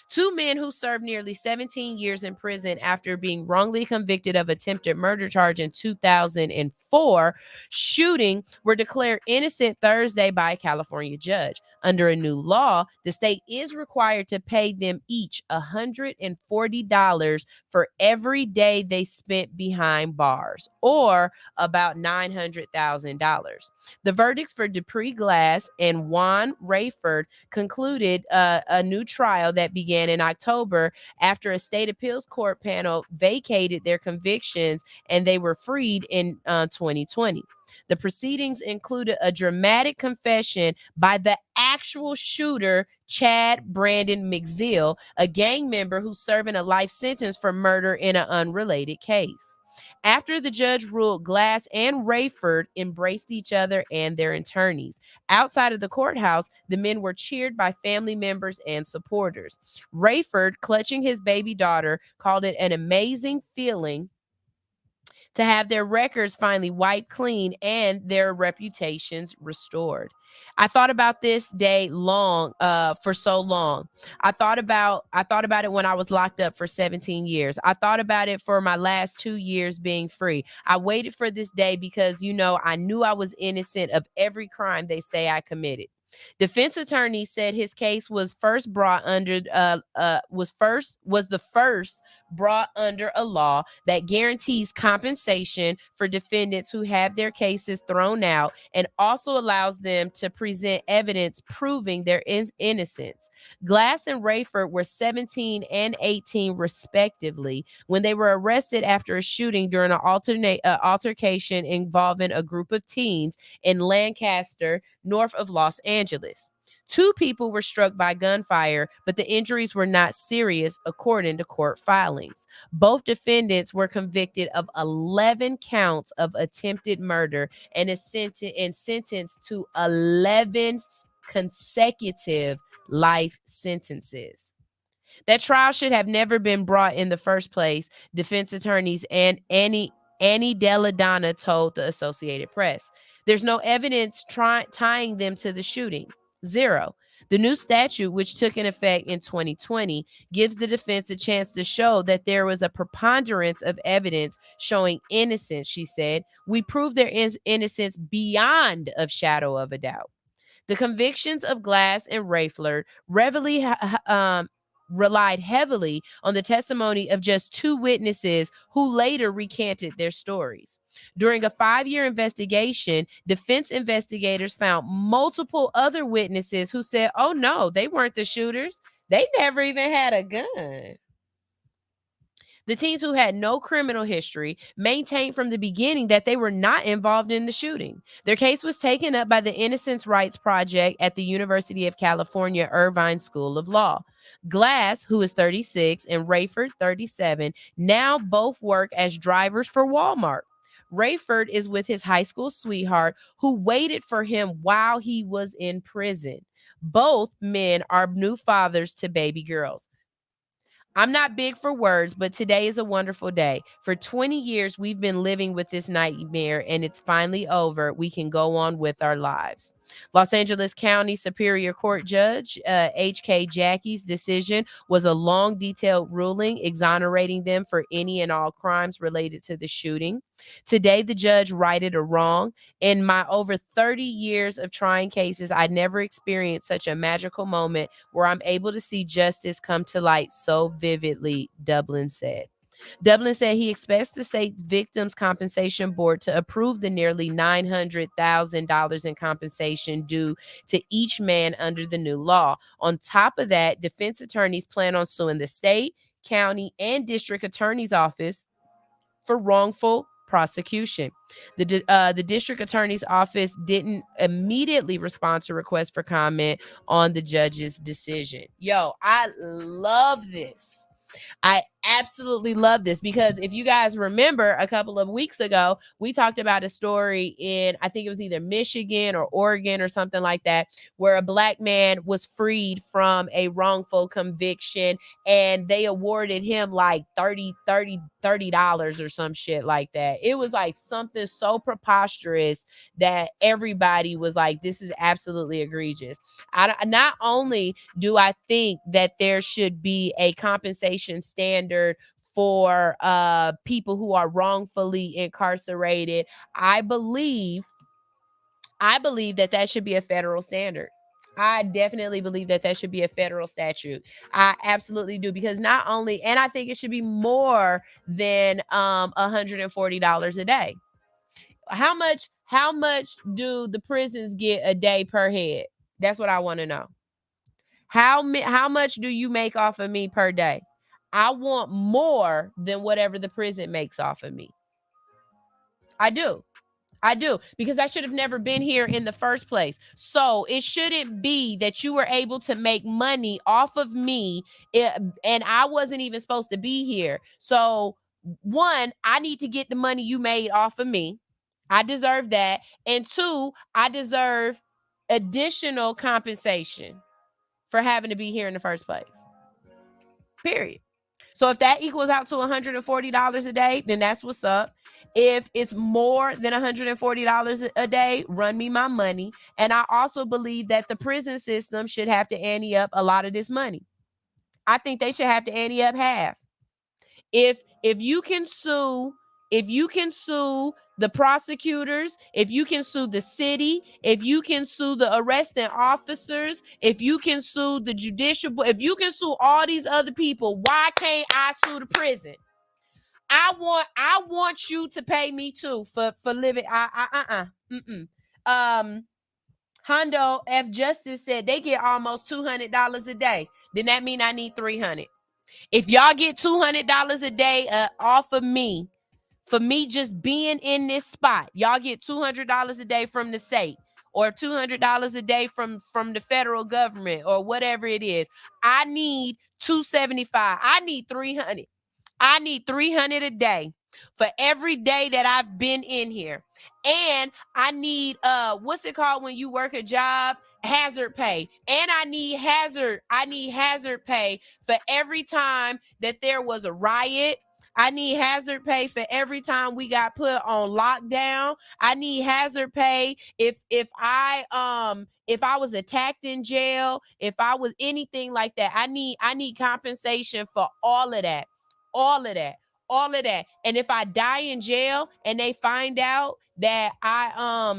Two men who served nearly 17 years in prison after being wrongly convicted of attempted murder charge in 2004 shooting were declared innocent Thursday by a California judge. Under a new law, the state is required to pay them each $140 for every day they spent behind bars, or about $900,000. The verdicts for Dupree Glass and Juan Rayford concluded a new trial that began in October after a state appeals court panel vacated their convictions and they were freed in 2020. The proceedings included a dramatic confession by the actual shooter, Chad Brandon McZill, a gang member who's serving a life sentence for murder in an unrelated case. After the judge ruled, Glass and Rayford embraced each other and their attorneys. Outside of the courthouse, the men were cheered by family members and supporters. Rayford, clutching his baby daughter, called it an amazing feeling to have their records finally wiped clean and their reputations restored. I thought about this day for so long. I thought about it when I was locked up for 17 years. I thought about it for my last 2 years being free. I waited for this day because, I knew I was innocent of every crime they say I committed. Defense attorney said his case was first brought under was the first brought under a law that guarantees compensation for defendants who have their cases thrown out and also allows them to present evidence proving their innocence. Glass and Rayford were 17 and 18 respectively when they were arrested after a shooting during an altercation involving a group of teens in Lancaster, north of Los Angeles. 2 people were struck by gunfire, but the injuries were not serious, according to court filings. Both defendants were convicted of 11 counts of attempted murder and sentenced to 11 consecutive life sentences. That trial should have never been brought in the first place, defense attorneys and Annie Delladonna told the Associated Press. There's no evidence tying them to the shooting. Zero. The new statute, which took in effect in 2020, gives the defense a chance to show that there was a preponderance of evidence showing innocence, she said. We proved their innocence beyond a shadow of a doubt. The convictions of Glass and Rayford relied heavily on the testimony of just 2 witnesses who later recanted their stories. During a 5-year investigation, defense investigators found multiple other witnesses who said, oh no, they weren't the shooters. They never even had a gun. The teens, who had no criminal history, maintained from the beginning that they were not involved in the shooting. Their case was taken up by the Innocence Rights Project at the University of California Irvine School of Law. Glass, who is 36, and Rayford, 37, now both work as drivers for Walmart. Rayford is with his high school sweetheart who waited for him while he was in prison. Both men are new fathers to baby girls. I'm not big for words, but today is a wonderful day. For 20 years, we've been living with this nightmare, and it's finally over. We can go on with our lives. Los Angeles County Superior Court Judge H.K. Jackie's decision was a long, detailed ruling exonerating them for any and all crimes related to the shooting. Today, the judge righted a wrong. In my over 30 years of trying cases, I never experienced such a magical moment where I'm able to see justice come to light so vividly, Dublin said. Dublin said he expects the state's Victims Compensation Board to approve the nearly $900,000 in compensation due to each man under the new law. On top of that, defense attorneys plan on suing the state, county, and district attorney's office for wrongful prosecution. The district attorney's office didn't immediately respond to requests for comment on the judge's decision. Yo, I love this. I absolutely love this because if you guys remember a couple of weeks ago, we talked about a story in, I think it was either Michigan or Oregon or something like that, where a Black man was freed from a wrongful conviction and they awarded him like $30 or some shit like that. It was like something so preposterous that everybody was like, this is absolutely egregious. Not only do I think that there should be a compensation standard for people who are wrongfully incarcerated, I believe that should be a federal standard. I definitely believe that should be a federal statute. I absolutely do, because not only, and I think it should be more than $140 a day. How much do the prisons get a day per head? That's what I want to know. How much do you make off of me per day? I want more than whatever the prison makes off of me. I do, because I should have never been here in the first place. So it shouldn't be that you were able to make money off of me and I wasn't even supposed to be here. So one, I need to get the money you made off of me. I deserve that. And two, I deserve additional compensation for having to be here in the first place. Period. So if that equals out to $140 a day, then that's what's up. If it's more than $140 a day, run me my money. And I also believe that the prison system should have to ante up a lot of this money. I think they should have to ante up half. If you can sue the prosecutors, if you can sue the city, if you can sue the arresting officers, if you can sue the judicial, if you can sue all these other people, why can't I sue the prison? I want you to pay me too for living. Hondo F. Justice said they get almost $200 a day. Then that mean I need $300. If y'all get $200 a day off of me, for me just being in this spot, y'all get $200 a day from the state or $200 a day from the federal government or whatever it is. I need $275. I need $300. I need $300 a day for every day that I've been in here. And I need what's it called when you work a job? Hazard pay. And I need hazard pay for every time that there was a riot. I need hazard pay for every time we got put on lockdown. I need hazard pay if I was attacked in jail, if I was anything like that. I need compensation for all of that. All of that. And if I die in jail and they find out that I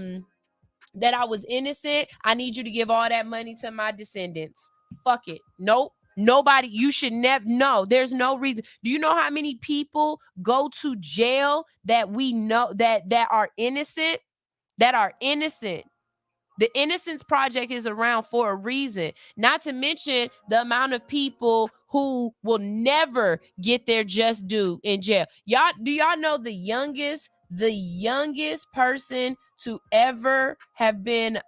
was innocent, I need you to give all that money to my descendants. Fuck it. Nope. Nobody, you should never, no, there's no reason. Do you know how many people go to jail that we know that are innocent? That are innocent. The Innocence Project is around for a reason, not to mention the amount of people who will never get their just due in jail. Do y'all know the youngest person to ever have been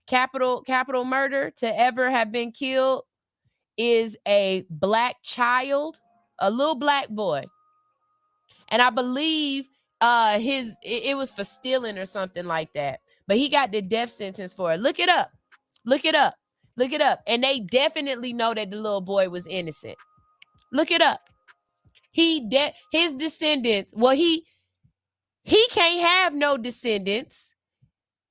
capital murder, to ever have been killed, is a Black child, a little Black boy. And I believe it was for stealing or something like that. But he got the death sentence for it. Look it up. And they definitely know that the little boy was innocent. Look it up. His descendants, well, he can't have no descendants.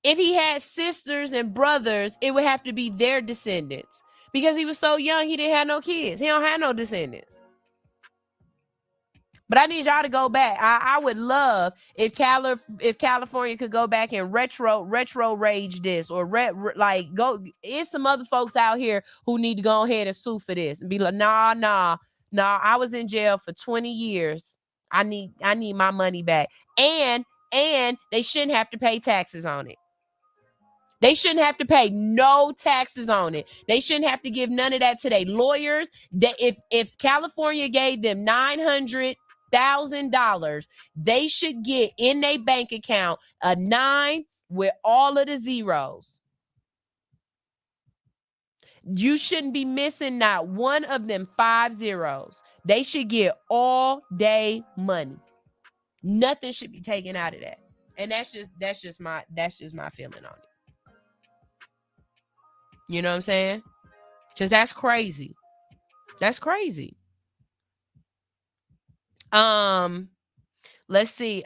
If he had sisters and brothers, it would have to be their descendants. Because he was so young, he didn't have no kids. He don't have no descendants. But I need y'all to go back. I would love if California could go back and retro rage this, or go. It's some other folks out here who need to go ahead and sue for this and be like, nah. I was in jail for 20 years. I need my money back. And they shouldn't have to pay taxes on it. They shouldn't have to pay no taxes on it. They shouldn't have to give none of that to their lawyers. That if California gave them $900,000, they should get in their bank account a 9 with all of the zeros. You shouldn't be missing not one of them 5 zeros. They should get all day money. Nothing should be taken out of that. And that's just my feeling on it. You know what I'm saying? Because that's crazy. That's crazy. Let's see.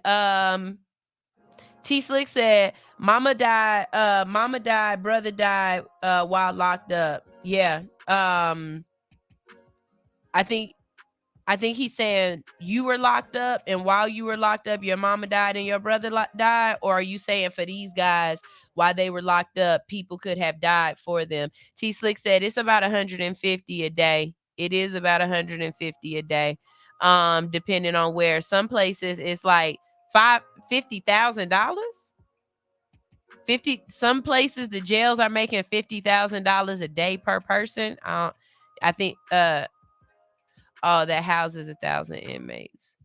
T Slick said, Mama died, brother died while locked up. Yeah. I think he's saying you were locked up, and while you were locked up, your mama died and your brother died? Or are you saying for these guys, while they were locked up, people could have died for them? T Slick said it's about 150 a day. It is about 150 a day, depending on where. Some places it's like $50,000. Some places the jails are making $50,000 a day per person. I think oh, that houses 1,000 inmates.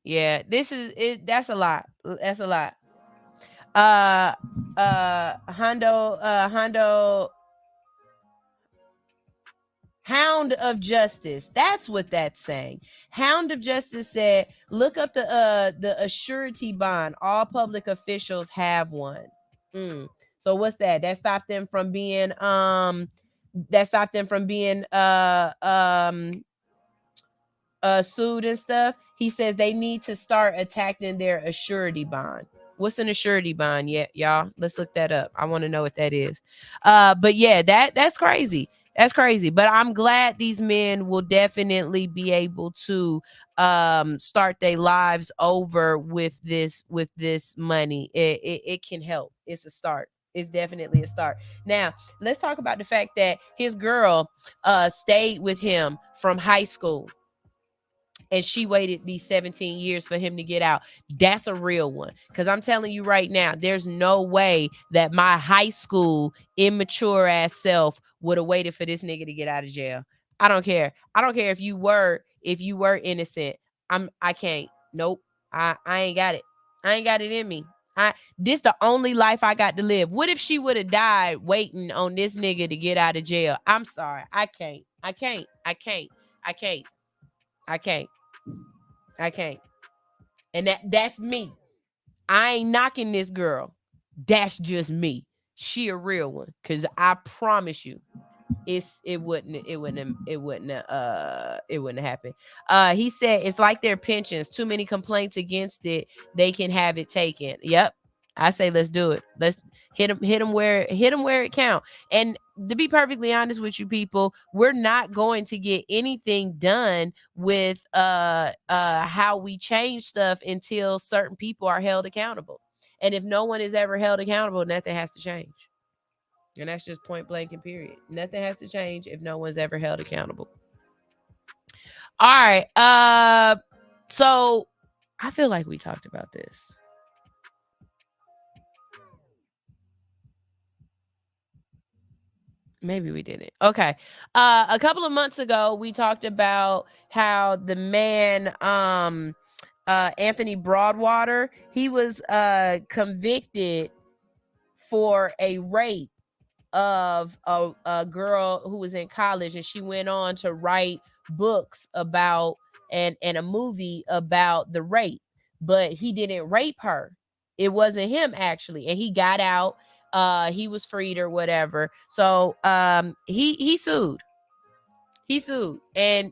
Yeah, this is it. That's a lot. That's a lot. Hound of Justice. That's what that's saying. Hound of Justice said, look up the surety bond. All public officials have one. So what's that? That stopped them from being sued and stuff. He says they need to start attacking their surety bond. What's an surety bond? Yeah, y'all, let's look that up. I want to know what that is. But yeah, that's crazy. That's crazy. But I'm glad these men will definitely be able to start their lives over with this money. It can help. It's a start. It's definitely a start. Now, let's talk about the fact that his girl stayed with him from high school. And she waited these 17 years for him to get out. That's a real one. Because I'm telling you right now, there's no way that my high school immature ass self would have waited for this nigga to get out of jail. I don't care. I don't care if you were innocent. I can't. Nope. I ain't got it. I ain't got it in me. This the only life I got to live. What if she would have died waiting on this nigga to get out of jail? I'm sorry. I can't. And that's me. I ain't knocking this girl. That's just me. She a real one. Cause I promise you, it wouldn't happen. He said it's like their pensions. Too many complaints against it. They can have it taken. Yep. I say let's do it. Let's hit them where it count. And to be perfectly honest with you people, we're not going to get anything done with how we change stuff until certain people are held accountable. And if no one is ever held accountable, nothing has to change. And that's just point blank and period. Nothing has to change if no one's ever held accountable. All right. So I feel like we talked about this. Maybe we didn't. Okay. A couple of months ago, we talked about how the man, Anthony Broadwater, he was convicted for a rape of a girl who was in college, and she went on to write books about and a movie about the rape, but he didn't rape her. It wasn't him actually, and he got out. He was freed or whatever. So he sued. He sued and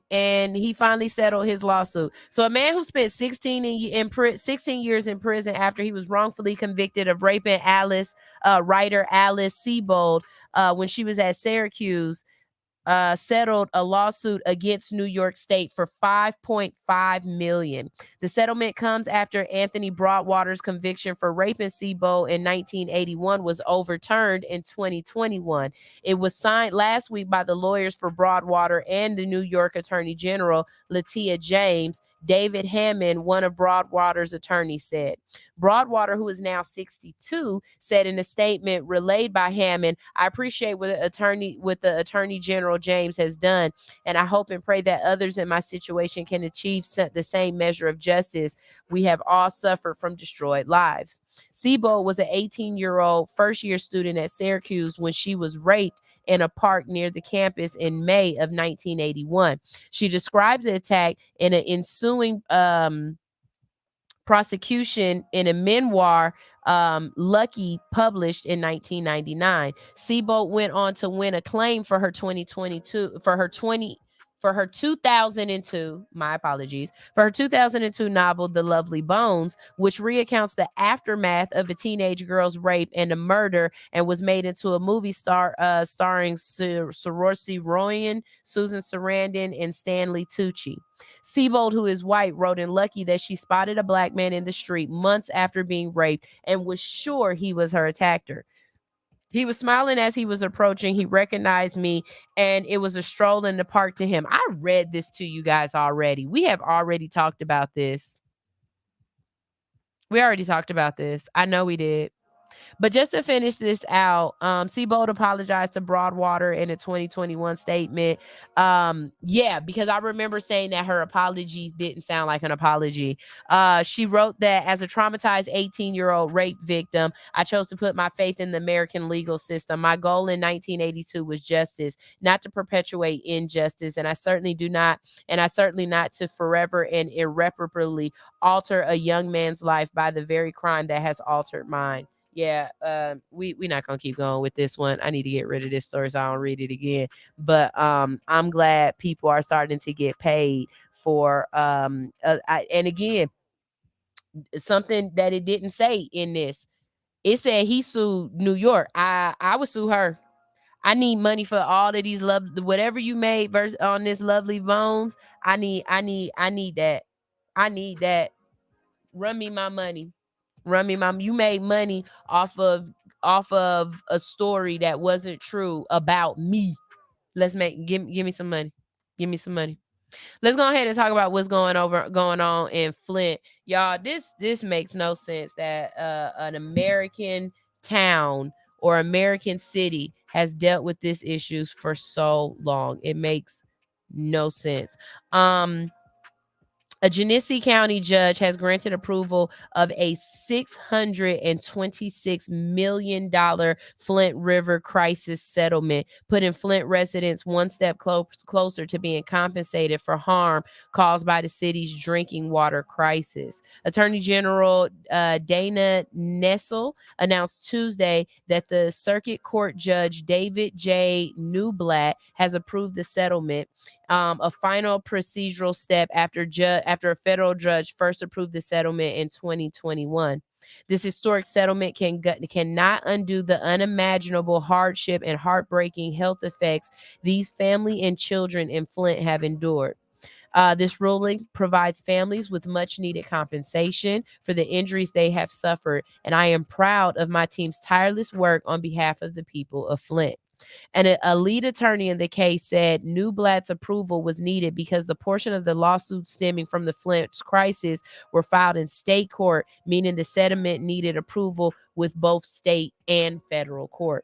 he finally settled his lawsuit. So a man who spent 16 years in prison after he was wrongfully convicted of raping writer Alice Sebold when she was at Syracuse. settled a lawsuit against New York State for $5.5 million. The settlement comes after Anthony Broadwater's conviction for raping Sebo in 1981 was overturned in 2021. It was signed last week by the lawyers for Broadwater and the New York Attorney General, Latia James. David Hammond, one of Broadwater's attorneys, said. Broadwater, who is now 62, said in a statement relayed by Hammond, "I appreciate what the Attorney General James has done, and I hope and pray that others in my situation can achieve the same measure of justice. We have all suffered from destroyed lives." Sebo was an 18-year-old first-year student at Syracuse when she was raped in a park near the campus in May of 1981. She described the attack in an ensuing prosecution in a memoir, Lucky, published in 1999. Sebo went on to win acclaim for her 2002, my apologies, for her 2002 novel, The Lovely Bones, which recounts the aftermath of a teenage girl's rape and a murder and was made into a movie starring Saoirse Ronan, Susan Sarandon, and Stanley Tucci. Sebo, who is white, wrote in Lucky that she spotted a black man in the street months after being raped and was sure he was her attacker. He was smiling as he was approaching. He recognized me, and it was a stroll in the park to him. I read this to you guys already. We have already talked about this. I know we did. But just to finish this out, Sebo apologized to Broadwater in a 2021 statement. Because I remember saying that her apology didn't sound like an apology. She wrote that as a traumatized 18-year-old rape victim, I chose to put my faith in the American legal system. My goal in 1982 was justice, not to perpetuate injustice. And I certainly not to forever and irreparably alter a young man's life by the very crime that has altered mine. Yeah, we're not gonna keep going with this one. I need to get rid of this story so I don't read it again. But I'm glad people are starting to get paid for and again, something that it didn't say in this. It said he sued New York. I would sue her. I need money for all of these whatever you made versus on this Lovely Bones. I need that. I need that. Run me my money. You made money off of a story that wasn't true about me. Give me some money. Give me some money. Let's go ahead and talk about what's going on in Flint. Y'all, this makes no sense that an American town or American city has dealt with these issues for so long. It makes no sense. A Genesee County judge has granted approval of a $626 million Flint River crisis settlement, putting Flint residents one step closer to being compensated for harm caused by the city's drinking water crisis. Attorney General Dana Nessel announced Tuesday that the Circuit Court Judge David J. Newblatt has approved the settlement. A final procedural step after a federal judge first approved the settlement in 2021. This historic settlement cannot undo the unimaginable hardship and heartbreaking health effects these family and children in Flint have endured. This ruling provides families with much needed compensation for the injuries they have suffered, and I am proud of my team's tireless work on behalf of the people of Flint. And a lead attorney in the case said Newblatt's approval was needed because the portion of the lawsuit stemming from the Flint's crisis were filed in state court, meaning the settlement needed approval with both state and federal court.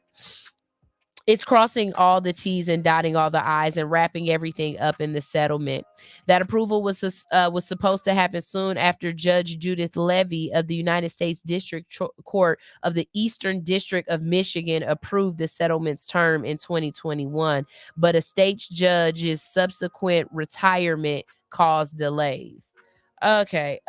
It's crossing all the T's and dotting all the I's and wrapping everything up in the settlement. That approval was supposed to happen soon after Judge Judith Levy of the United States District Court of the Eastern District of Michigan approved the settlement's term in 2021, but a state judge's subsequent retirement caused delays. Okay.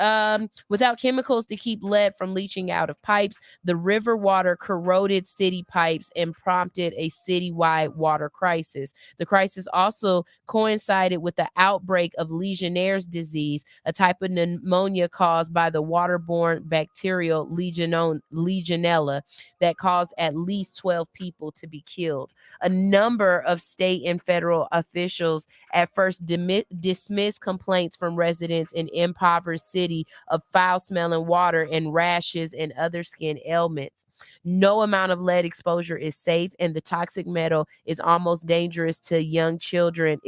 Without chemicals to keep lead from leaching out of pipes, the river water corroded city pipes and prompted a citywide water crisis. The crisis also coincided with the outbreak of Legionnaire's disease, a type of pneumonia caused by the waterborne bacterial Legionella that caused at least 12 people to be killed. A number of state and federal officials at first dismissed complaints from residents in impoverished city of foul-smelling water and rashes and other skin ailments. No amount of lead exposure is safe, and the toxic metal is most dangerous to young children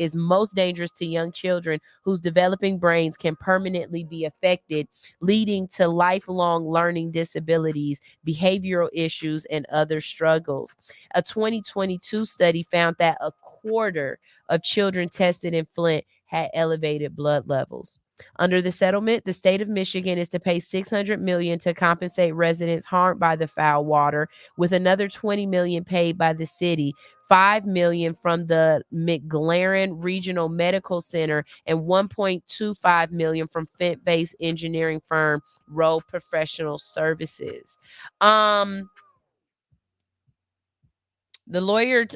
whose developing brains can permanently be affected, leading to lifelong learning disabilities, behavioral issues, and other struggles. A 2022 study found that a quarter of children tested in Flint had elevated blood levels. Under the settlement, the state of Michigan is to pay $600 million to compensate residents harmed by the foul water, with another $20 million paid by the city, $5 million from the McLaren Regional Medical Center, and $1.25 million from Flint-based engineering firm Rowe Professional Services. The lawyer,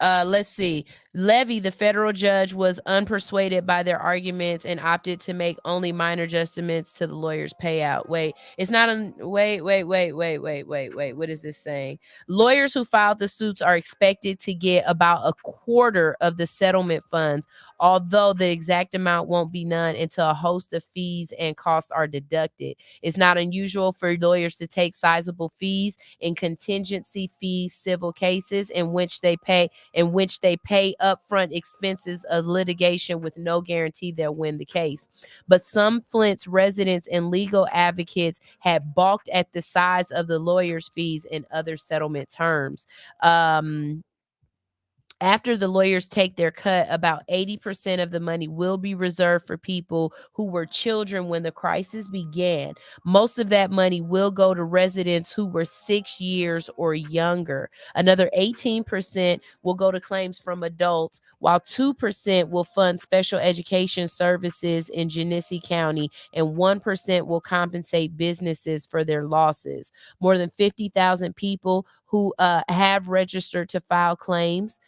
let's see. Levy, the federal judge, was unpersuaded by their arguments and opted to make only minor adjustments to the lawyer's payout. Wait, it's not wait. What is this saying? Lawyers who filed the suits are expected to get about a quarter of the settlement funds, although the exact amount won't be known until a host of fees and costs are deducted. It's not unusual for lawyers to take sizable fees in contingency fee civil cases in which they pay upfront expenses of litigation with no guarantee they'll win the case. But some Flint's residents and legal advocates had balked at the size of the lawyers' fees and other settlement terms. After the lawyers take their cut, about 80% of the money will be reserved for people who were children when the crisis began. Most of that money will go to residents who were 6 years or younger. Another 18% will go to claims from adults, while 2% will fund special education services in Genesee County, and 1% will compensate businesses for their losses. More than 50,000 people who have registered to file claims.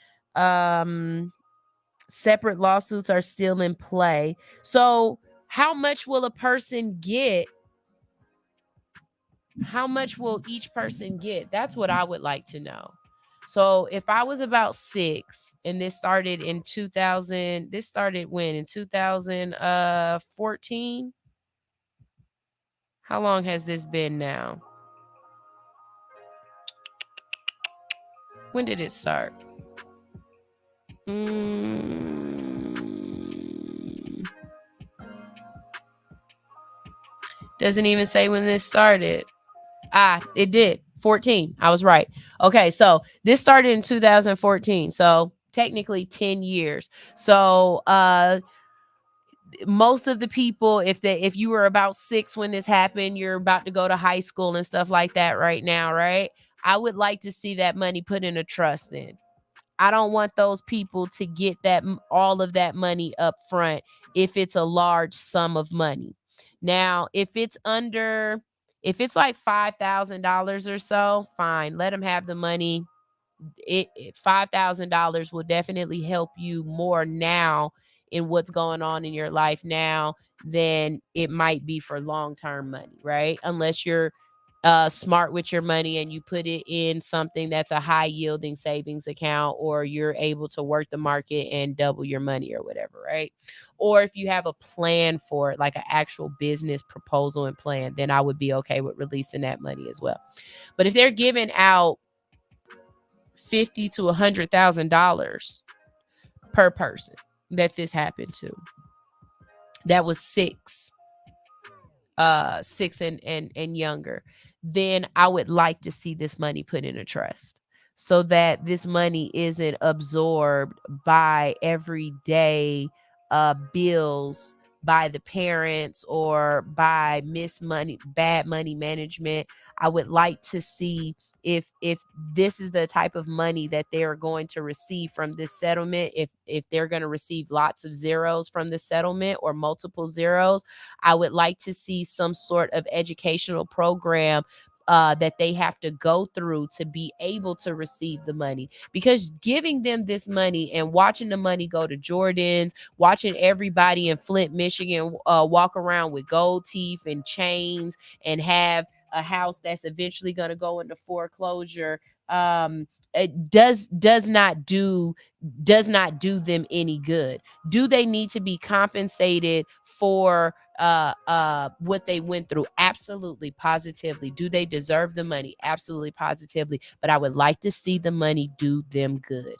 Separate lawsuits are still in play. So how much will a person get? How much will each person get? That's what I would like to know. So if I was about 6 and this started in 2000, this started when? In 2014? How long has this been now? When did it start? Doesn't even say when this started. It did. 14. I was right. Okay, so this started in 2014. So technically 10 years. So most of the people, if you were about 6 when this happened, you're about to go to high school and stuff like that right now, right? I would like to see that money put in a trust then. I don't want those people to get all of that money up front if it's a large sum of money. Now, if it's like $5,000 or so, fine, let them have the money. $5,000 will definitely help you more now in what's going on in your life now than it might be for long-term money, right? Unless you're smart with your money and you put it in something that's a high yielding savings account, or you're able to work the market and double your money or whatever, right? Or if you have a plan for it, like an actual business proposal and plan, then I would be okay with releasing that money as well. But if they're giving out $50,000 to $100,000 per person that this happened to, that was 6 and younger, then I would like to see this money put in a trust so that this money isn't absorbed by everyday bills by the parents or by bad money management. I would like to see if this is the type of money that they're going to receive from this settlement, if they're going to receive lots of zeros from the settlement or multiple zeros. I would like to see some sort of educational program that they have to go through to be able to receive the money, because giving them this money and watching the money go to Jordans, watching everybody in Flint, Michigan walk around with gold teeth and chains and have a house that's eventually going to go into foreclosure, it does not do them any good. Do they need to be compensated for what they went through? Absolutely, positively. Do they deserve the money? Absolutely, positively. But I would like to see the money do them good.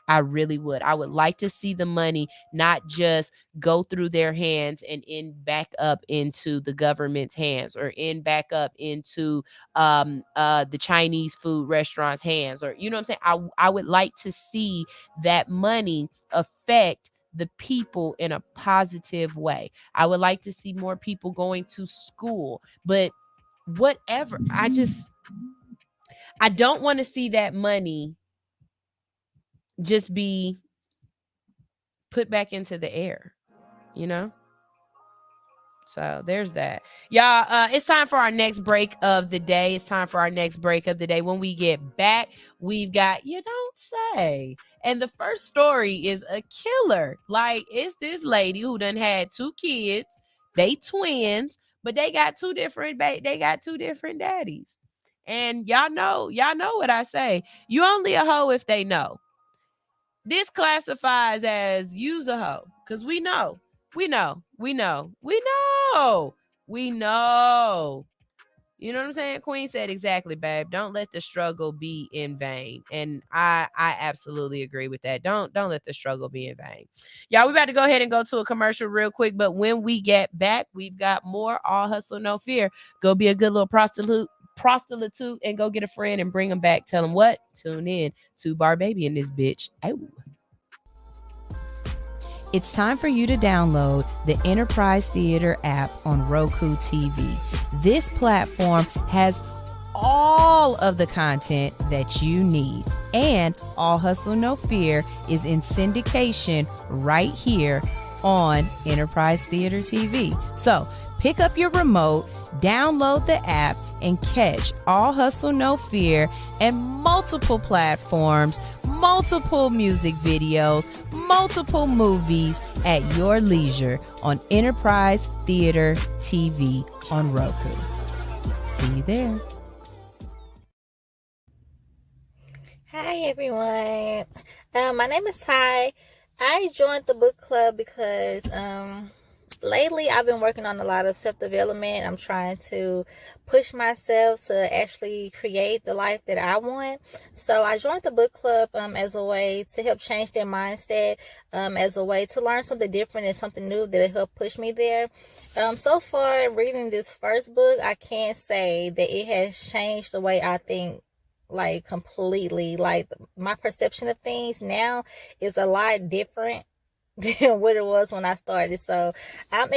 I really would. I would like to see the money not just go through their hands and end back up into the government's hands, or end back up into the Chinese food restaurants' hands, or, you know what I'm saying? I would like to see that money affect the people in a positive way. I would like to see more people going to school, but whatever. I don't want to see that money just be put back into the air, you know? So there's that. Y'all, it's time for our next break of the day. When we get back, we've got You Don't Say. And the first story is a killer. Like, it's this lady who done had 2 kids. They twins, but they got two different daddies. And y'all know what I say. You only a hoe if they know. This classifies as use a hoe, because we know. You know what I'm saying? Queen said exactly, babe. Don't let the struggle be in vain. And I absolutely agree with that. Don't let the struggle be in vain. Y'all, we about to go ahead and go to a commercial real quick. But when we get back, we've got more All Hustle No Fear. Go be a good little prostitute and go get a friend and bring them back. Tell them what? Tune in to Bar Baby in this bitch. Oh. It's time for you to download the Enterprise Theater app on Roku TV. This platform has all of the content that you need, and All Hustle No Fear is in syndication right here on Enterprise Theater TV. So pick up your remote, download the app, and catch All Hustle No Fear and multiple platforms, multiple music videos, multiple movies at your leisure on Enterprise Theater TV on Roku. See you there. Hi everyone. My name is Ty. I joined the book club because lately I've been working on a lot of self-development. I'm trying to push myself to actually create the life that I want. So I joined the book club as a way to help change their mindset, as a way to learn something different and something new that'll help push me there. So far, reading this first book, I can't say that it has changed the way I think, like completely. Like, my perception of things now is a lot different than what it was when I started. So I'm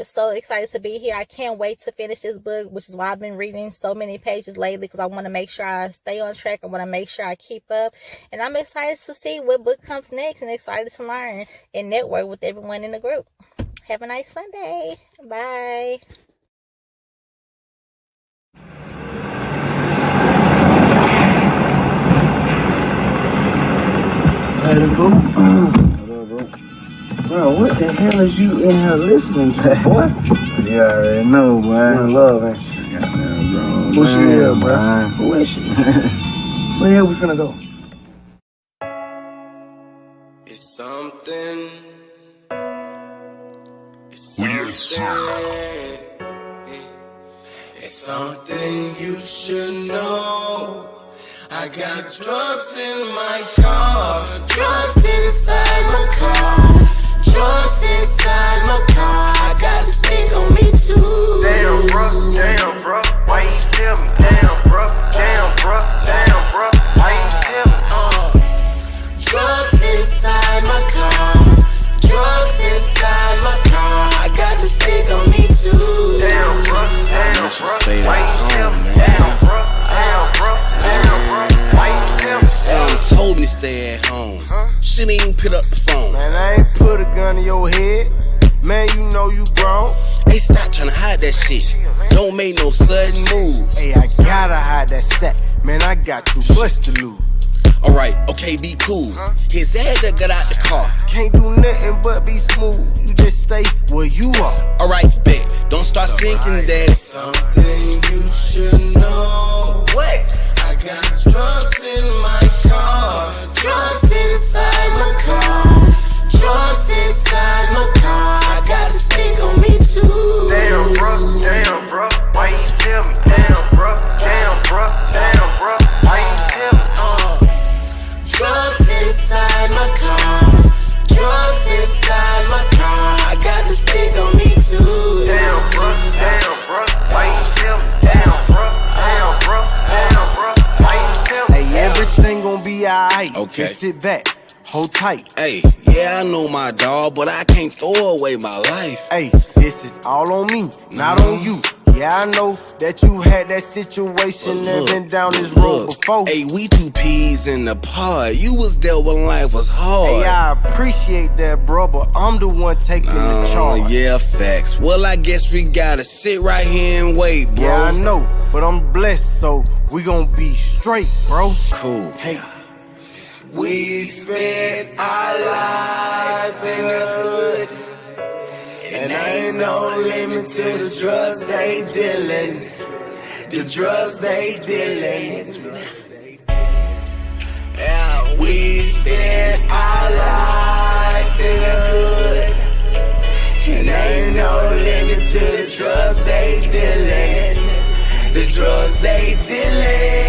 so excited to be here. I can't wait to finish this book, which is why I've been reading so many pages lately, because I want to make sure I stay on track. I want to make sure I keep up, and I'm excited to see what book comes next, and excited to learn and network with everyone in the group. Have a nice Sunday. Bye. Hey, bro. Bro, what the hell is you in here listening to, boy? You already know, boy. You're in love, ain't you? Goddamn, bro. Who she is, bro? Who is she? Where the hell we finna go? It's something. It's something. It's something you should know. I got drugs in my car, drugs inside my car, drugs inside my car. I got a stick on me too. Damn, bro, why you tell me? Damn, bro, why you tell me? Drugs inside my car, drugs inside my car. I me stay at home. Shouldn't even pick up the phone. Man, I ain't put a gun in your head. Man, you know you grown. Hey, stop trying to hide that shit. Don't make no sudden moves. Hey, I gotta hide that sack. Man, I got too much to lose. Alright, okay, be cool. His ass just got out the car. Can't do nothing but be smooth. You just stay where you are. Alright, bet. Don't start sinking, daddy. Something you should know. What? I got drugs in my car. Drugs inside my car. Drugs inside my car. I got a stick on me too. Damn, bro, why you tell me? Damn, bro, why you tell me? Drugs inside my car. Drugs inside my car. I got the stick on me too. Damn, bro, why you tell me? Damn, bro, why you tell me? Hey, everything gon' be alright. Okay. Just sit back, hold tight. Hey, yeah, I know my dog, but I can't throw away my life. Hey, this is all on me, not on you. Yeah, I know that you had that situation and been down this road before. Hey, we two peas in the pod. You was there when life was hard. Hey, I appreciate that, bro, but I'm the one taking the charge. Yeah, facts. Well, I guess we gotta sit right here and wait, bro. Yeah, I know, but I'm blessed, so we gon' be straight, bro. Cool. Hey. We spent our lives in the hood, and ain't no limit to the drugs they dealing. The drugs they dealing. Yeah, we spent our lives in the hood, and ain't no limit to the drugs they dealing. The drugs they dealing.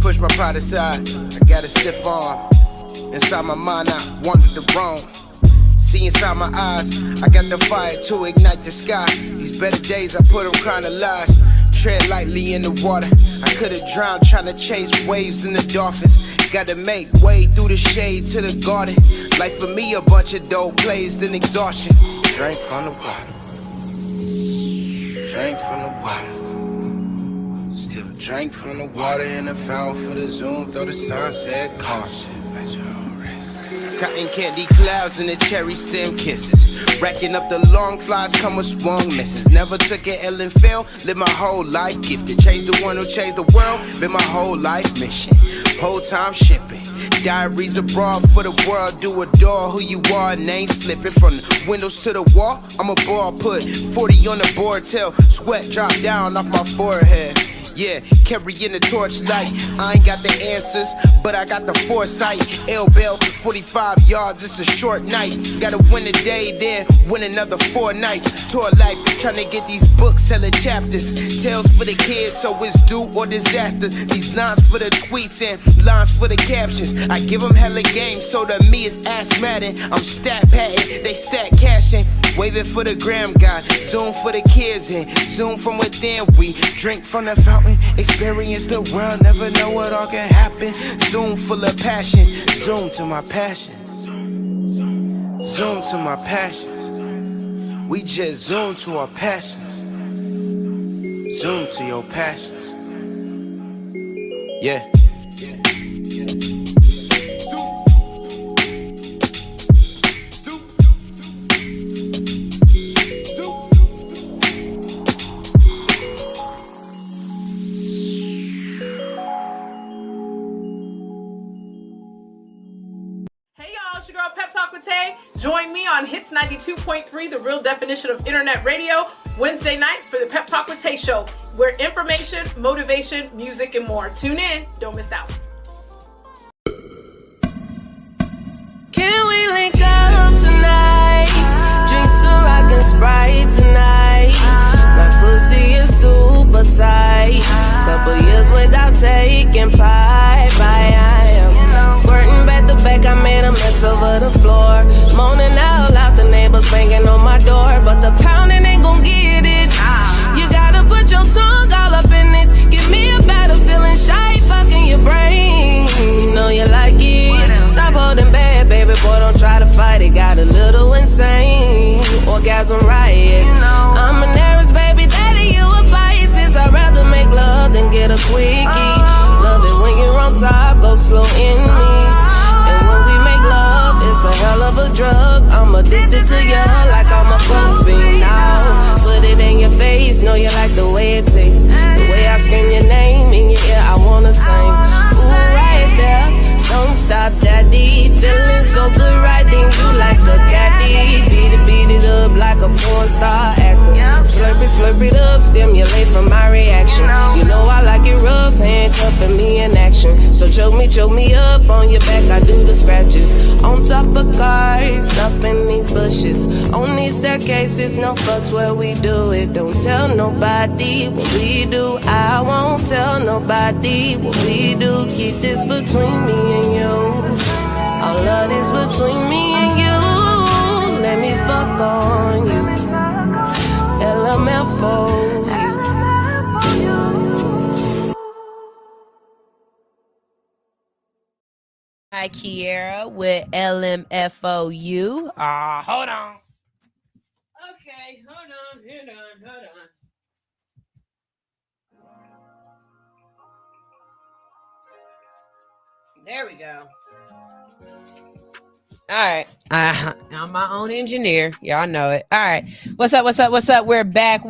Push my pride aside, I got a stiff arm. Inside my mind, I wandered the wrong. See inside my eyes, I got the fire to ignite the sky. These better days, I put them crying alive. Tread lightly in the water. I could've drowned trying to chase waves in the dolphins. Gotta make way through the shade to the garden. Like for me, a bunch of dope plays, then exhaustion. Drink from the water. Drink from the water. Still drink from the water in the fountain for the zoom. Though the sunset caution. Cotton candy clouds and the cherry stem kisses. Racking up the long flies, come with swung misses. Never took an L and fail, live my whole life gifted. Change the one who changed the world, been my whole life mission. Whole time shipping. Diaries abroad for the world, do adore who you are, name slipping from the windows to the wall. I'm a ball, put 40 on the board till sweat drop down off my forehead. Yeah, carrying the torchlight. I ain't got the answers, but I got the foresight. L-Bell, 45 yards, it's a short night. Gotta win a day, then win another 4 nights. Tour life, trying to get these books, hella chapters. Tales for the kids, so it's do or disaster. These lines for the tweets and lines for the captions. I give them hella game, so to me it's ass Madden. I'm stat patting, they stat cashing. Waving for the gram guy, zoom for the kids and zoom from within. We drink from the fountain, experience the world, never know what all can happen. Zoom full of passion, zoom to my passions. Zoom to my passions. We just zoom to our passions. Zoom to your passions. Yeah. Join me on Hits 92.3, the real definition of internet radio, Wednesday nights for the Pep Talk with Tay show, where information, motivation, music, and more. Tune in. Don't miss out. Can we link up tonight? Drink some rock and Sprite tonight. My pussy is super tight. Couple years without taking pipe. I am squirting back to back. I made a mess over the floor. Moaning out loud, the neighbors banging on my door. But the pounding ain't gon' get it. You gotta put your tongue all up in it. Give me a better feeling, shy fucking your brain. You know you like it. Stop holding back, baby boy, don't try to fight it. Got a little insane, orgasm riot. I'm an Aries, baby daddy, you a Pisces. I'd rather make love than get a quickie. Love it when you're on top, go slow in me. And when we make love, it's a hell of a drug. I'm addicted to you like I'm a fiend now. Put it in your face, know you like the way it tastes. The way I scream your name in your ear, I wanna sing. Ooh, right there, don't stop, daddy. Feeling so good riding you like a caddy. Beat it up like a porn star actor. Slurp it up, stimulate from my reaction. You know I like it rough, handcuffing me in action. So choke me up on your back, I do the scratches. On top of cars, up in these bushes. On these staircases, no fucks where we do it. Don't tell nobody what we do. I won't tell nobody what we do. Keep this between me and you. All of this between me and you. Let me fuck on you. LMFO. Hi, Kiera with LMFOU. Hold on. Okay, hold on. There we go. All right. I'm my own engineer. Y'all know it. All right. What's up? We're back.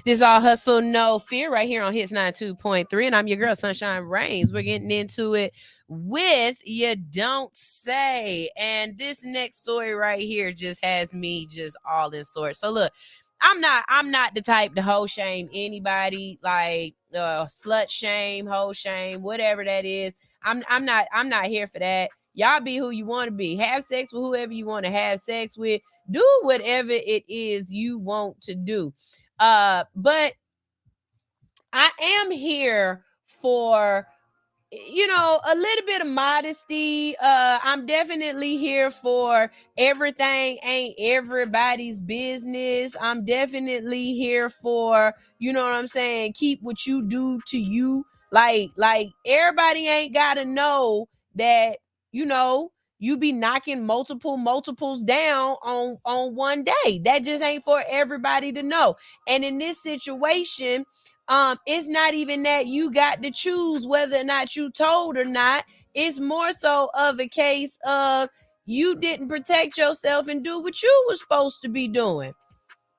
This is All Hustle, No Fear right here on Hits 92.3. And I'm your girl, Sunshine Reigns. We're getting into it with You Don't Say. And this next story right here just has me just all in sorts. So look, I'm not the type to hoe shame anybody, like slut shame, hoe shame, whatever that is. I'm not here for that. Y'all be who you want to be. Have sex with whoever you want to have sex with. Do whatever it is you want to do. But I am here for, a little bit of modesty. I'm definitely here for everything ain't everybody's business. I'm definitely here for, you know what I'm saying, keep what you do to you. Like everybody ain't gotta know that, you be knocking multiples down on one day. That just ain't for everybody to know. And in this situation, it's not even that you got to choose whether or not you told or not. It's more so of a case of you didn't protect yourself and do what you were supposed to be doing.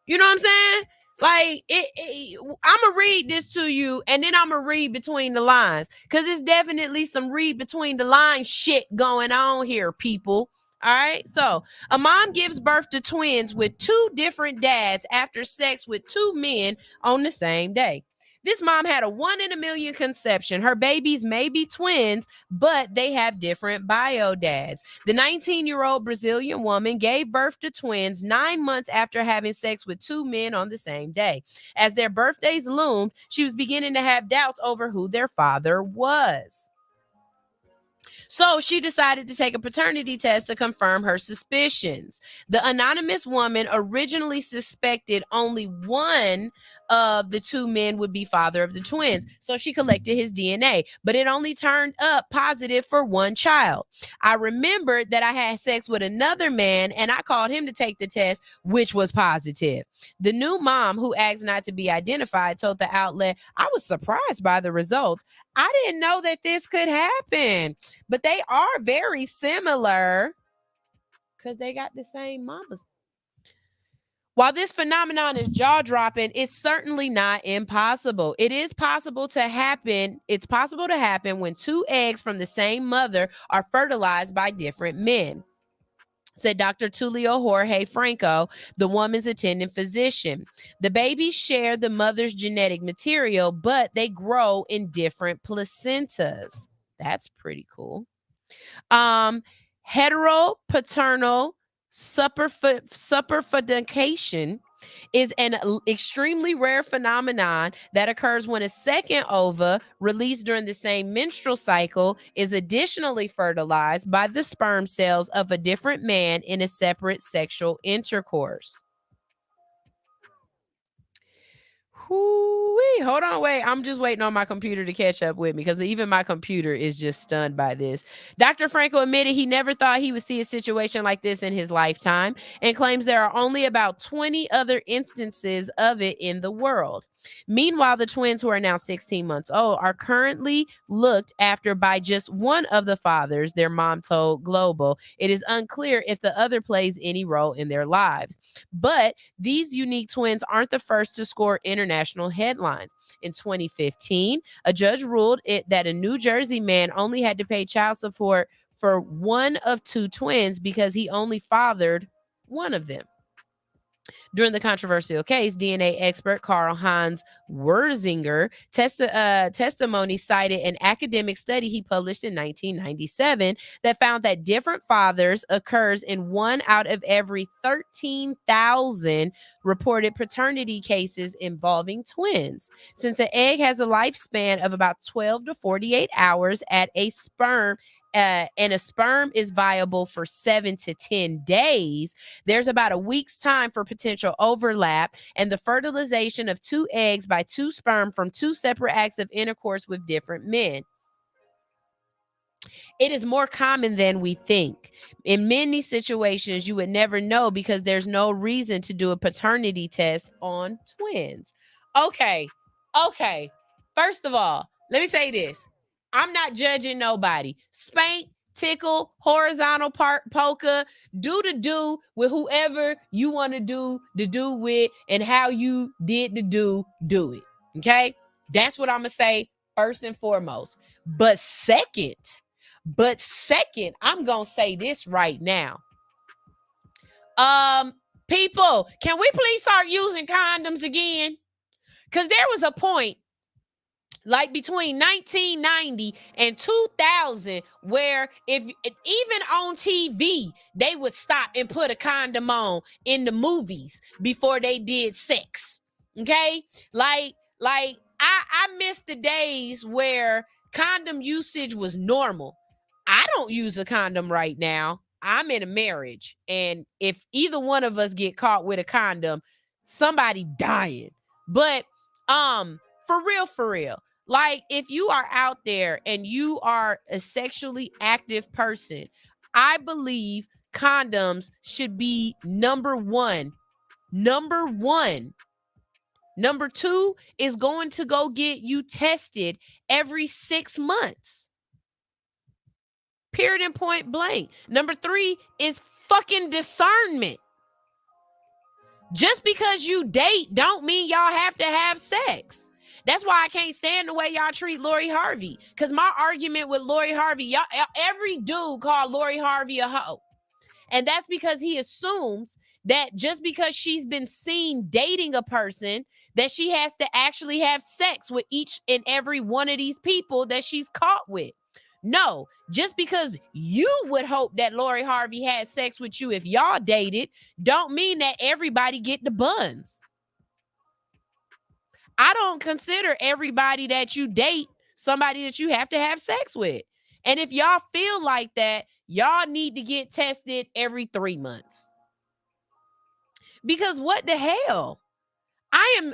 You know what I'm saying? Like, I'm going to read this to you, and then I'm going to read between the lines, because it's definitely some read between the lines shit going on here, people. All right. So a mom gives birth to twins with two different dads after sex with two men on the same day. This mom had a 1 in a million conception. Her babies may be twins, but they have different bio dads. The 19-year-old Brazilian woman gave birth to twins 9 months after having sex with 2 men on the same day. As their birthdays loomed, she was beginning to have doubts over who their father was. So she decided to take a paternity test to confirm her suspicions. The anonymous woman originally suspected only one of the 2 men would be father of the twins. So she collected his DNA, but it only turned up positive for 1 child. I remembered that I had sex with another man and I called him to take the test, which was positive. The new mom, who asked not to be identified, told the outlet, I was surprised by the results. I didn't know that this could happen, but they are very similar because they got the same mamas. While this phenomenon is jaw-dropping, it's certainly not impossible. It is possible to happen. It's possible to happen when 2 eggs from the same mother are fertilized by different men, said Dr. Tulio Jorge Franco, the woman's attending physician. The babies share the mother's genetic material, but they grow in different placentas. That's pretty cool. Heteropaternal superfecundation is an extremely rare phenomenon that occurs when a second ova released during the same menstrual cycle is additionally fertilized by the sperm cells of a different man in a separate sexual intercourse. Whoo-wee. Hold on, wait. I'm just waiting on my computer to catch up with me because even my computer is just stunned by this. Dr. Franco admitted he never thought he would see a situation like this in his lifetime and claims there are only about 20 other instances of it in the world. Meanwhile, the twins, who are now 16 months old, are currently looked after by just one of the fathers, their mom told Global. It is unclear if the other plays any role in their lives. But these unique twins aren't the first to score international headlines. In 2015, a judge ruled that a New Jersey man only had to pay child support for one of 2 twins because he only fathered one of them. During the controversial case, DNA expert Karl-Heinz Werzinger testimony cited an academic study he published in 1997 that found that different fathers occurs in 1 out of every 13,000 reported paternity cases involving twins. Since an egg has a lifespan of about 12 to 48 hours and a sperm is viable for 7 to 10 days, there's about a week's time for potential overlap and the fertilization of 2 eggs by 2 sperm from 2 separate acts of intercourse with different men. It is more common than we think. In many situations, you would never know because there's no reason to do a paternity test on twins. Okay. First of all, let me say this. I'm not judging nobody. Spank, tickle, horizontal polka, do with whoever you want to do the do with and how you did the do it. Okay? That's what I'm going to say first and foremost. But second, I'm going to say this right now. People, can we please start using condoms again? Because there was a point like between 1990 and 2000 where if even on TV, they would stop and put a condom on in the movies before they did sex. Okay? Like I miss the days where condom usage was normal. I don't use a condom right now. I'm in a marriage. And if either one of us get caught with a condom, somebody dying. But for real, like if you are out there and you are a sexually active person, I believe condoms should be number one. Number 2 is going to go get you tested every 6 months. Period and point blank. Number 3 is fucking discernment. Just because you date don't mean y'all have to have sex. That's why I can't stand the way y'all treat Lori Harvey. Because my argument with Lori Harvey, every dude called Lori Harvey a hoe. And that's because he assumes that just because she's been seen dating a person, that she has to actually have sex with each and every one of these people that she's caught with. No, just because you would hope that Lori Harvey had sex with you if y'all dated, don't mean that everybody get the buns. I don't consider everybody that you date somebody that you have to have sex with. And if y'all feel like that, y'all need to get tested every 3 months. Because what the hell? I am,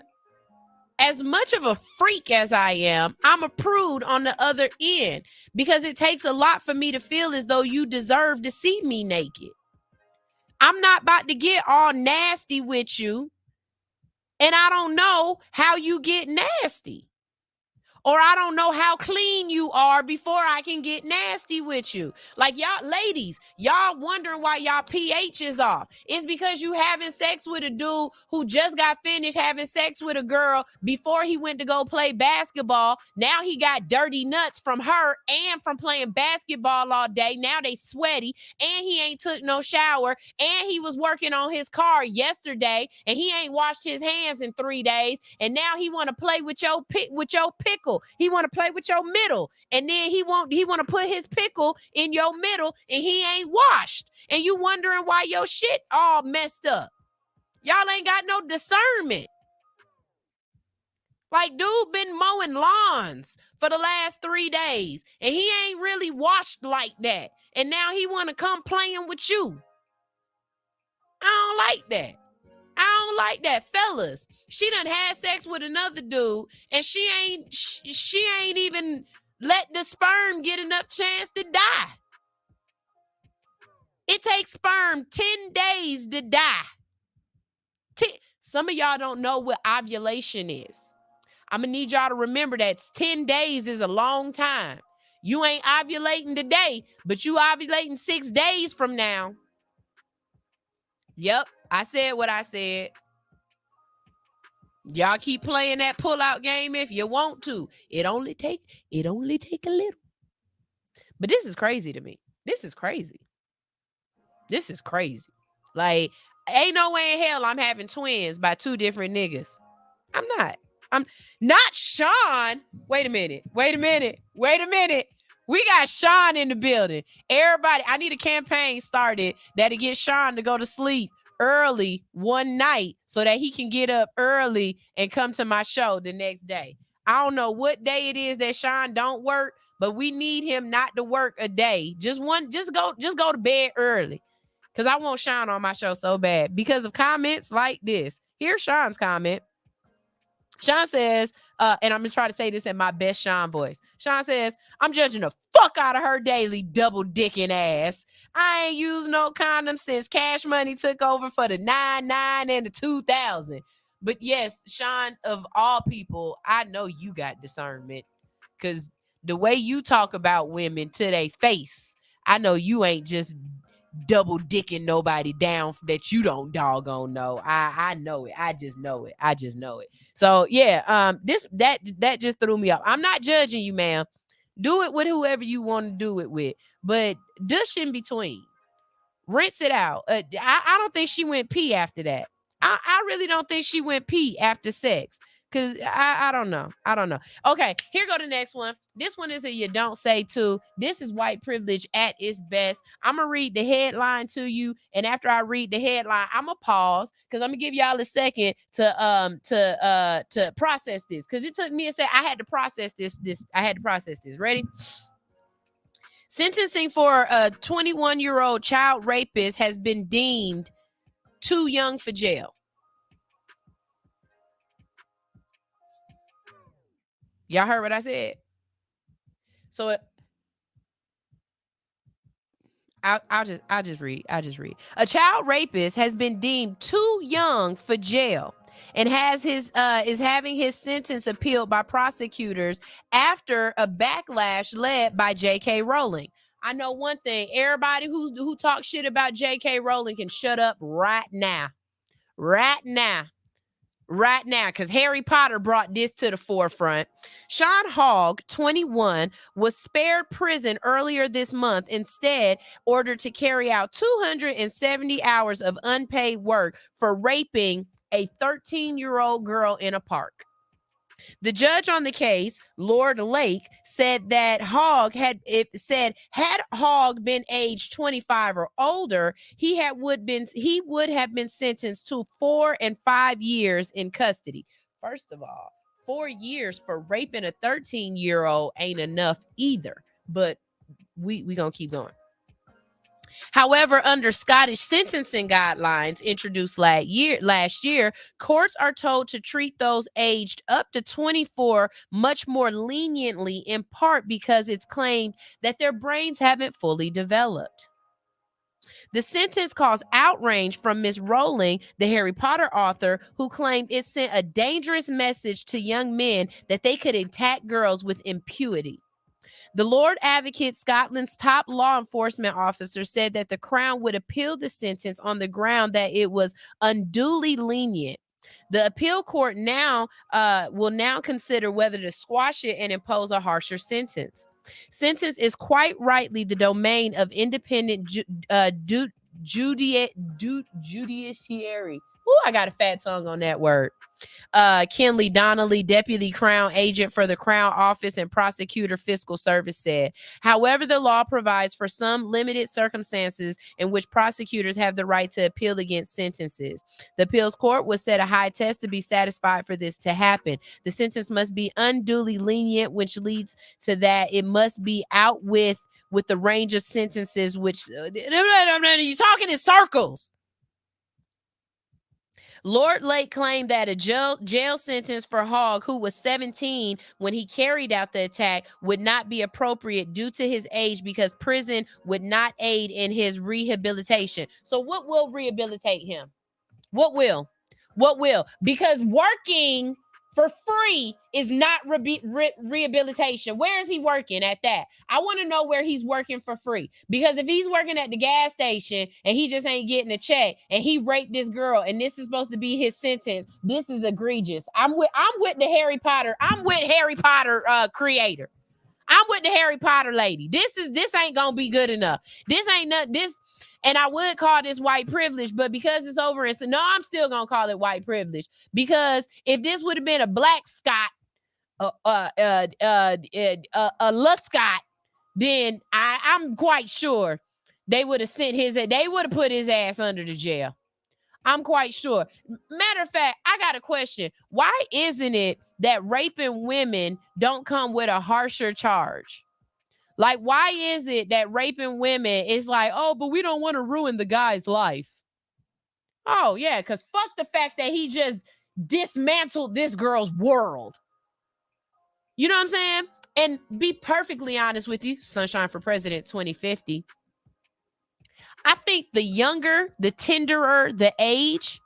as much of a freak as I am, I'm a prude on the other end, because it takes a lot for me to feel as though you deserve to see me naked. I'm not about to get all nasty with you, and I don't know how you get nasty. Or I don't know how clean you are before I can get nasty with you. Like, y'all ladies, y'all wondering why y'all pH is off. It's because you having sex with a dude who just got finished having sex with a girl before he went to go play basketball. Now he got dirty nuts from her and from playing basketball all day. Now they sweaty, and he ain't took no shower, and he was working on his car yesterday, and he ain't washed his hands in 3 days, and now he want to play with your pickle. He want to play with your middle, and then he want to put his pickle in your middle, and he ain't washed, and you wondering why your shit all messed up. Y'all ain't got no discernment. Like, dude been mowing lawns for the last 3 days, and he ain't really washed like that, and now he want to come playing with you. I don't like that. I don't like that, fellas. She done had sex with another dude, and she ain't even let the sperm get enough chance to die. It takes sperm 10 days to die. Some of y'all don't know what ovulation is. I'm gonna need y'all to remember that 10 days is a long time. You ain't ovulating today, but you ovulating 6 days from now. Yep, I said what I said. Y'all keep playing that pull-out game if you want to. It only take a little. But this is crazy to me. This is crazy. Like, ain't no way in hell I'm having twins by 2 different niggas. I'm not Sean. Wait a minute. We got Sean in the building. Everybody, I need a campaign started that'll get Sean to go to sleep early one night so that he can get up early and come to my show the next day. I don't know what day it is that Sean don't work, but we need him not to work a day. Just go to bed early. Because I want Sean on my show so bad because of comments like this. Here's Sean's comment. Sean says, and I'm going to try to say this in my best Sean voice. Sean says, I'm judging the fuck out of her daily double dicking ass. I ain't used no condom since Cash Money took over for the 99 and the 2000. But yes, Sean, of all people, I know you got discernment because the way you talk about women to their face, I know you ain't just double dicking nobody down that you don't doggone know. I know it. I just know it. So yeah, that just threw me off. I'm not judging you, ma'am. Do it with whoever you want to do it with, but dush in between. Rinse it out. I don't think she went pee after that. I really don't think she went pee after sex. Cause I don't know. Okay, here go the next one. This one is a you don't say too. This is white privilege at its best. I'm gonna read the headline to you, and after I read the headline, I'm gonna pause because I'm gonna give y'all a second to process this. Cause it took me a second. I had to process this. Ready? Sentencing for a 21-year-old child rapist has been deemed too young for jail. Y'all heard what I said? So I'll just read. A child rapist has been deemed too young for jail and is having his sentence appealed by prosecutors after a backlash led by J.K. Rowling. I know one thing. Everybody who talks shit about J.K. Rowling can shut up right now. right now, because Harry Potter brought this to the forefront. Sean Hogg, 21, was spared prison earlier this month, instead ordered to carry out 270 hours of unpaid work for raping a 13-year-old girl in a park. The judge on the case, Lord Lake, said that Hogg had Hogg been aged 25 or older, he would have been sentenced to 4 and 5 years in custody. First of all, 4 years for raping a 13-year-old ain't enough either. But we gonna keep going. However, under Scottish sentencing guidelines introduced last year, courts are told to treat those aged up to 24 much more leniently, in part because it's claimed that their brains haven't fully developed. The sentence caused outrage from Miss Rowling, the Harry Potter author, who claimed it sent a dangerous message to young men that they could attack girls with impunity. The Lord Advocate, Scotland's top law enforcement officer, said that the Crown would appeal the sentence on the ground that it was unduly lenient. The appeal court will now consider whether to squash it and impose a harsher sentence. Sentence is quite rightly the domain of independent judiciary. Ooh, I got a fat tongue on that word. Kenley Donnelly, Deputy Crown Agent for the Crown Office and Prosecutor Fiscal Service, said. However, the law provides for some limited circumstances in which prosecutors have the right to appeal against sentences. The appeals court will set a high test to be satisfied for this to happen. The sentence must be unduly lenient, which leads to that it must be out with the range of sentences which you're talking in circles. Lord Lake claimed that a jail sentence for Hogg, who was 17 when he carried out the attack, would not be appropriate due to his age because prison would not aid in his rehabilitation. So what will rehabilitate him? What will? Because working for free is not rehabilitation. Where is he working at that? I want to know where he's working for free. Because if he's working at the gas station and he just ain't getting a check and he raped this girl and this is supposed to be his sentence, this is egregious. I'm with the Harry Potter. I'm with Harry Potter creator. I'm with the Harry Potter lady. This ain't gonna be good enough. This ain't not this. And I would call this white privilege, but because it's over, I'm still gonna call it white privilege. Because if this would have been a black Scott, a Scott, then I'm quite sure they would have put his ass under the jail. I'm quite sure. Matter of fact, I got a question. Why isn't it that raping women don't come with a harsher charge? Like, why is it that raping women is like, oh, but we don't want to ruin the guy's life? Oh, yeah, because fuck the fact that he just dismantled this girl's world. You know what I'm saying? And be perfectly honest with you, Sunshine for President 2050. I think the younger, the tenderer the age,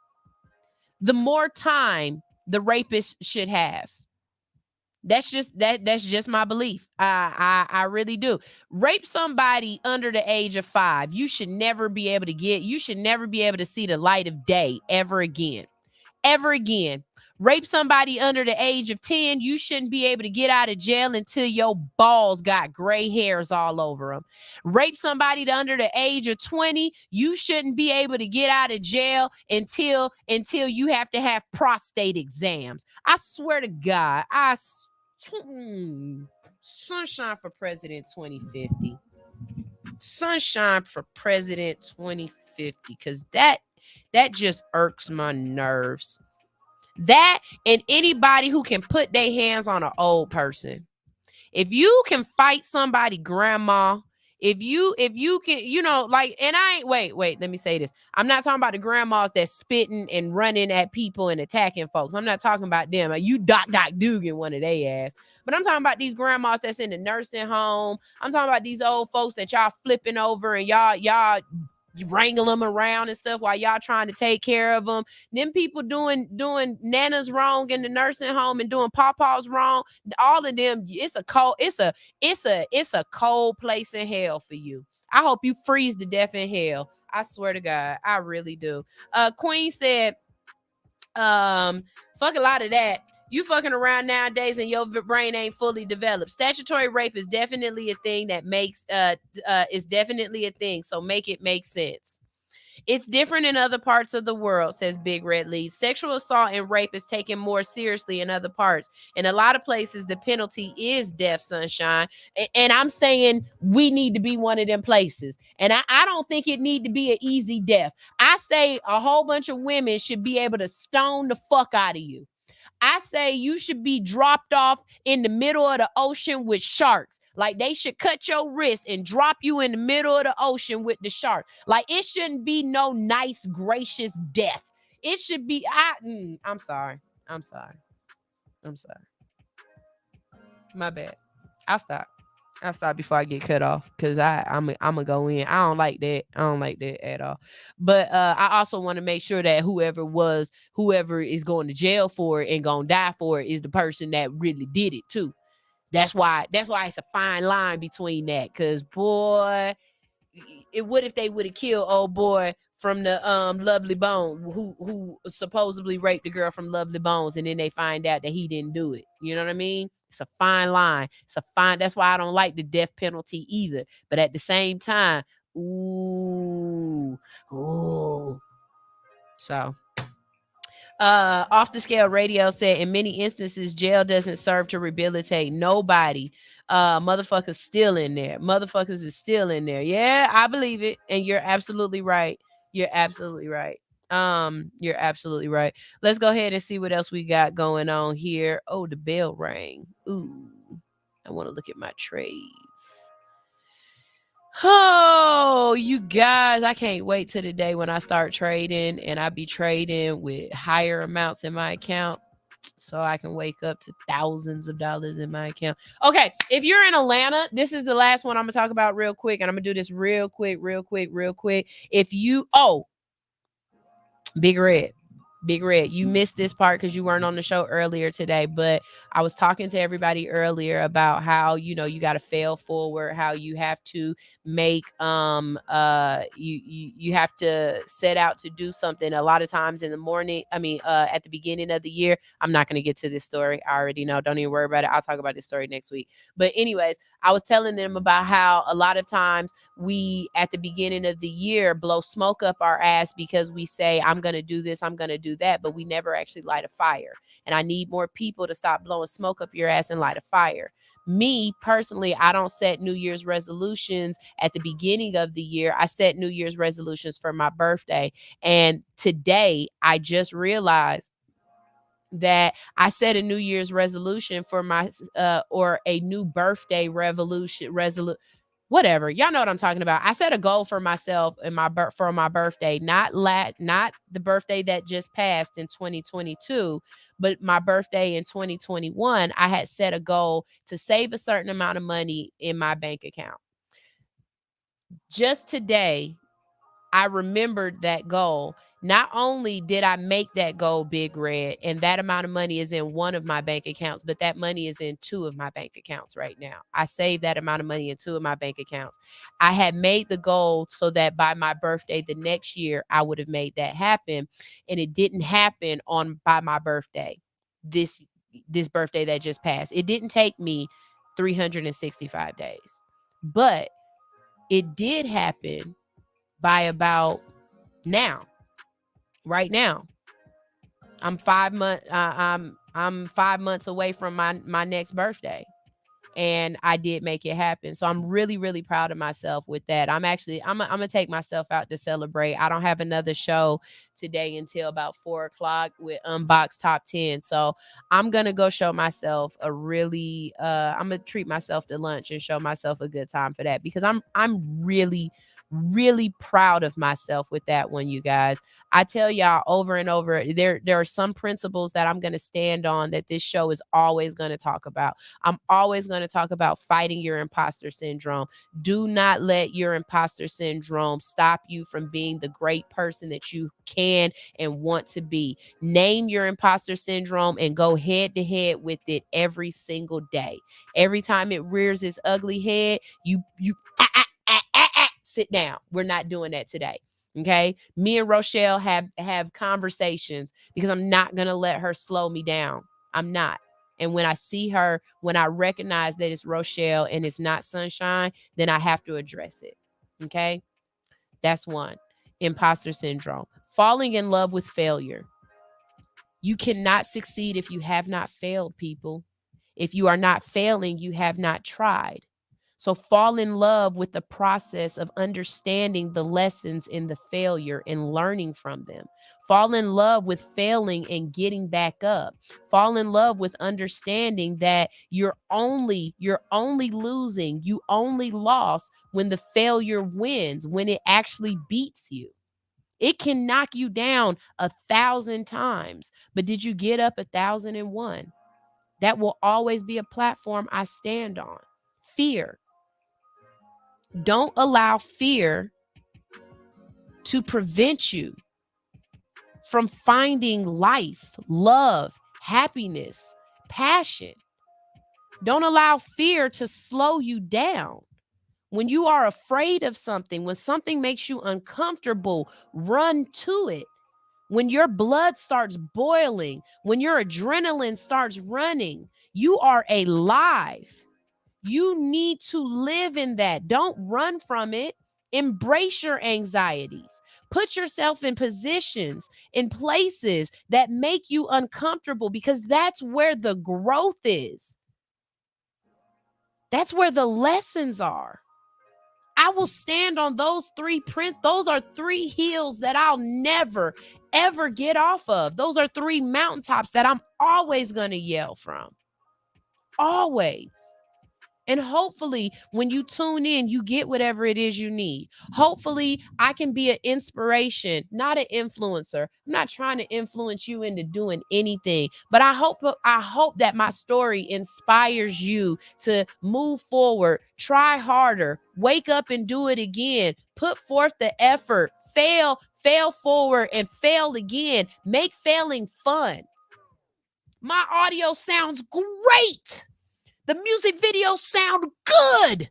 the more time the rapist should have. That's just my belief. I really do. Rape somebody under the age of 5. You should never be able to see the light of day ever again. Ever again. Rape somebody under the age of 10, you shouldn't be able to get out of jail until your balls got gray hairs all over them. Rape somebody under the age of 20, you shouldn't be able to get out of jail until you have to have prostate exams. I swear to God, Sunshine for President 2050. Sunshine for President 2050, because that just irks my nerves. That and anybody who can put their hands on an old person. If you can fight somebody, grandma, if you can, like, and I ain't, wait, let me say this. I'm not talking about the grandmas that's spitting and running at people and attacking folks. I'm not talking about them. You Doc Dugan one of they ass. But I'm talking about these grandmas that's in the nursing home. I'm talking about these old folks that y'all flipping over and y'all wrangle them around and stuff while y'all trying to take care of them. Them people doing nanas wrong in the nursing home and doing pawpaws wrong. All of them, it's a cold place in hell for you. I hope you freeze to death in hell. I swear to God, I really do. Queen said, Fuck a lot of that. You fucking around nowadays and your brain ain't fully developed. Statutory rape is definitely a thing that makes is definitely a thing. So make it make sense. It's different in other parts of the world, says Big Red Lee. Sexual assault and rape is taken more seriously in other parts. In a lot of places, the penalty is death, sunshine. And I'm saying we need to be one of them places. And I don't think it need to be an easy death. I say a whole bunch of women should be able to stone the fuck out of you. I say you should be dropped off in the middle of the ocean with sharks. Like they should cut your wrist and drop you in the middle of the ocean with the shark. Like it shouldn't be no nice, gracious death. It should be. I'm sorry. I'm sorry. I'm sorry. My bad. I'll stop. I'll stop before I get cut off because I'm gonna go in. I don't like that. I don't like that at all. But I also want to make sure that whoever is going to jail for it and gonna die for it is the person that really did it too. That's why it's a fine line between that. Cause boy, what if they would have killed old boy from the Lovely Bone who supposedly raped the girl from Lovely Bones, and then they find out that he didn't do it. You know what I mean? It's a fine line. That's why I don't like the death penalty either. But at the same time, ooh. So Off the Scale Radio said, in many instances, jail doesn't serve to rehabilitate nobody. Motherfuckers still in there. Motherfuckers is still in there. Yeah, I believe it. And you're absolutely right. You're absolutely right. You're absolutely right. Let's go ahead and see what else we got going on here. Oh, the bell rang. Ooh, I want to look at my trades. Oh, you guys, I can't wait till the day when I start trading and I be trading with higher amounts in my account so I can wake up to thousands of dollars in my account. Okay, if you're in Atlanta, this is the last one I'm going to talk about real quick, and I'm going to do this real quick. If you, Big Red, you missed this part because you weren't on the show earlier today, but I was talking to everybody earlier about how, you got to fail forward, how you have to make, you have to set out to do something a lot of times in the morning. At the beginning of the year. I'm not going to get to this story. I already know. Don't even worry about it. I'll talk about this story next week. But anyways, I was telling them about how a lot of times we, at the beginning of the year, blow smoke up our ass because we say, I'm going to do this, I'm going to do that, but we never actually light a fire. And I need more people to stop blowing smoke up your ass and light a fire. Me, personally, I don't set New Year's resolutions at the beginning of the year. I set New Year's resolutions for my birthday. And today, I just realized that I set a New Year's resolution for my or a new birthday whatever. Y'all know what I'm talking about. I set a goal for myself in for my birthday, not the birthday that just passed in 2022, but my birthday in 2021. I had set a goal to save a certain amount of money in my bank account. Just today, I remembered that goal. Not only did I make that goal, Big Red, and that amount of money is in one of my bank accounts, but that money is in two of my bank accounts right now. I saved that amount of money in two of my bank accounts. I had made the goal so that by my birthday the next year, I would have made that happen. And it didn't happen by my birthday, this birthday that just passed. It didn't take me 365 days, but it did happen by about now. Right now, I'm 5 months. I'm 5 months away from my next birthday, and I did make it happen. So I'm really, really proud of myself with that. I'm gonna take myself out to celebrate. I don't have another show today until about 4:00 with Unbox Top 10. So I'm gonna go show myself I'm gonna treat myself to lunch and show myself a good time for that, because I'm really, really proud of myself with that one, you guys. I tell y'all over and over, there are some principles that I'm going to stand on that this show is always going to talk about. I'm always going to talk about fighting your imposter syndrome. Do not let your imposter syndrome stop you from being the great person that you can and want to be. Name your imposter syndrome and go head to head with it every single day. Every time it rears its ugly head, you sit down. We're not doing that today. Okay. Me and Rochelle have conversations because I'm not going to let her slow me down. I'm not. And when I see her, when I recognize that it's Rochelle and it's not Sunshine, then I have to address it. Okay. That's one. Imposter syndrome. Falling in love with failure. You cannot succeed if you have not failed, people. If you are not failing, you have not tried. So fall in love with the process of understanding the lessons in the failure and learning from them. Fall in love with failing and getting back up. Fall in love with understanding that you're only losing, you only lost when the failure wins, when it actually beats you. It can knock you down 1,000 times, but did you get up 1,001? That will always be a platform I stand on. Fear. Don't allow fear to prevent you from finding life, love, happiness, passion. Don't allow fear to slow you down. When you are afraid of something, when something makes you uncomfortable, run to it. When your blood starts boiling, when your adrenaline starts running, you are alive. You need to live in that. Don't run from it. Embrace your anxieties. Put yourself in positions, in places that make you uncomfortable, because that's where the growth is. That's where the lessons are. I will stand on those those are 3 hills that I'll never, ever get off of. Those are 3 mountaintops that I'm always going to yell from. Always. And hopefully when you tune in, you get whatever it is you need. Hopefully I can be an inspiration, not an influencer. I'm not trying to influence you into doing anything, but I hope that my story inspires you to move forward, try harder, wake up and do it again, put forth the effort, fail forward and fail again. Make failing fun. My audio sounds great. The music videos sound good.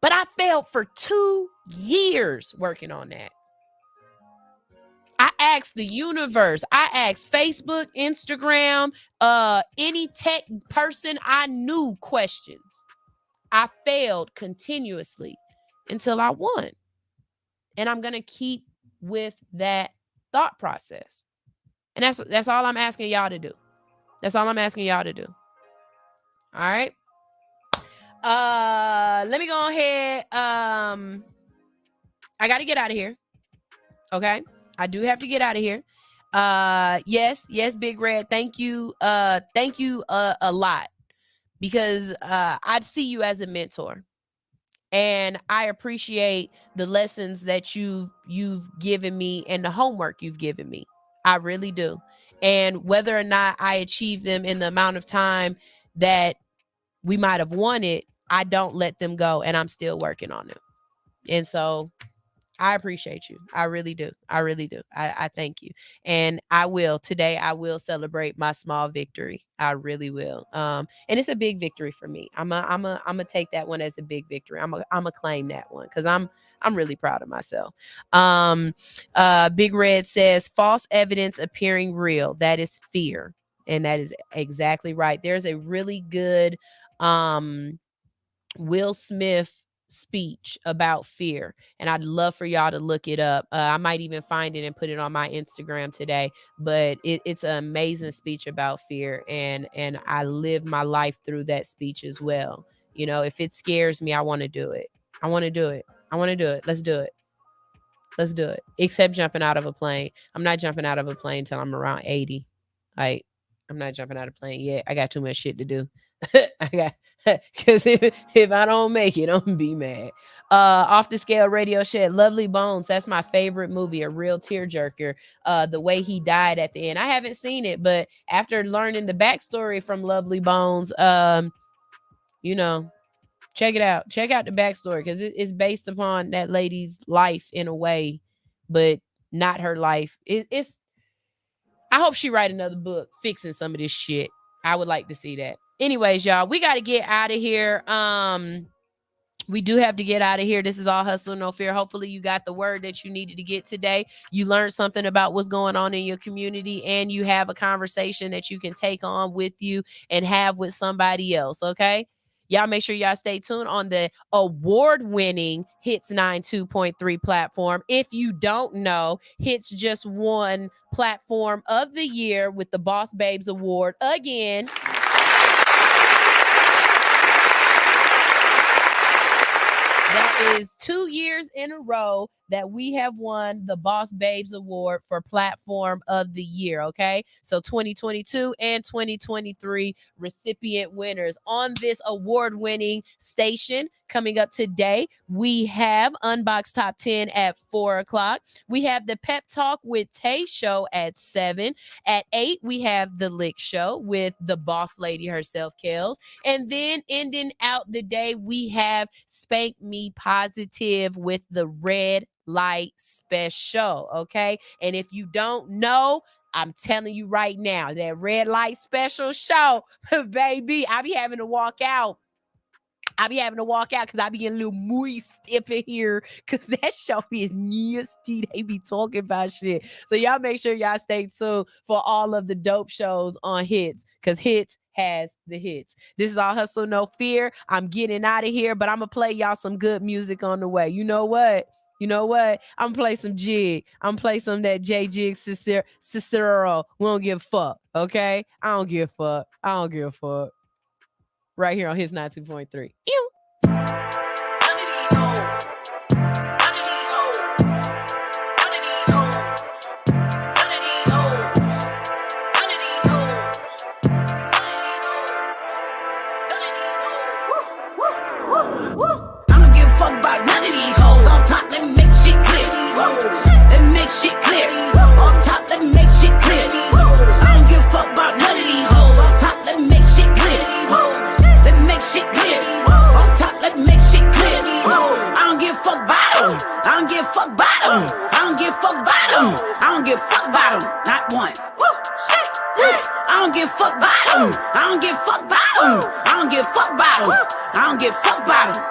But I failed for 2 years working on that. I asked the universe, I asked Facebook, Instagram, any tech person I knew questions. I failed continuously until I won. And I'm going to keep with that thought process. And that's all I'm asking y'all to do. That's all I'm asking y'all to do. All right. Let me go ahead. I got to get out of here. Okay. I do have to get out of here. Yes, Big Red. Thank you a lot, because I see you as a mentor. And I appreciate the lessons that you've given me and the homework you've given me. I really do. And whether or not I achieve them in the amount of time that we might have wanted, I don't let them go, and I'm still working on them. And so I appreciate you. I really do. I really do. I thank you. And I will celebrate my small victory. I really will. And it's a big victory for me. I'm a take that one as a big victory. I'm a claim that one, because I'm really proud of myself. Big Red says false evidence appearing real. That is fear. And that is exactly right. There's a really good Will Smith speech about fear, and I'd love for y'all to look it up. I might even find it and put it on my Instagram today, but it's an amazing speech about fear, and I live my life through that speech as well. You know, if it scares me, I want to do it. Let's do it. Except jumping out of a plane. I'm not jumping out of a plane till I'm around 80. Like, I'm not jumping out of a plane yet. I got too much shit to do. Because if I don't make it, I'm gonna be mad. Off the Scale Radio Shed, Lovely Bones. That's my favorite movie, a real tearjerker. The way he died at the end. I haven't seen it, but after learning the backstory from Lovely Bones, you know, check it out. Check out the backstory, because it's based upon that lady's life in a way, but not her life. It's. I hope she write another book fixing some of this shit. I would like to see that. Anyways, y'all, we got to get out of here. we do have to get out of here. This is All Hustle, No Fear. Hopefully you got the word that you needed to get today. You learned something about what's going on in your community, and you have a conversation that you can take on with you and have with somebody else, okay? Y'all make sure y'all stay tuned on the award-winning Hits 92.3 platform. If you don't know, Hits just won Platform of the Year with the Boss Babes Award again. That is 2 years in a row that we have won the Boss Babes Award for Platform of the Year, okay? So 2022 and 2023 recipient winners on this award-winning station. Coming up today, we have Unbox Top 10 at 4 o'clock. We have the Pep Talk with Tay show at 7. At 8, we have the Lick Show with the boss lady herself, Kels. And then ending out the day, we have Spank Me Positive with the Red Light Special, okay? And if you don't know, I'm telling you right now, that Red Light Special show, baby, I be having to walk out because I be getting a little moist up in here because that show is nasty. They be talking about shit. So y'all make sure y'all stay tuned for all of the dope shows on Hits, because Hits has the hits. This is All Hustle, No Fear. I'm getting out of here, but I'm going to play y'all some good music on the way. You know what? I'm going to play some jig. I'm going to play some of that J Jig Cicero. We don't give a fuck, okay? I don't give a fuck. Right here on Hits 92.3. Ew.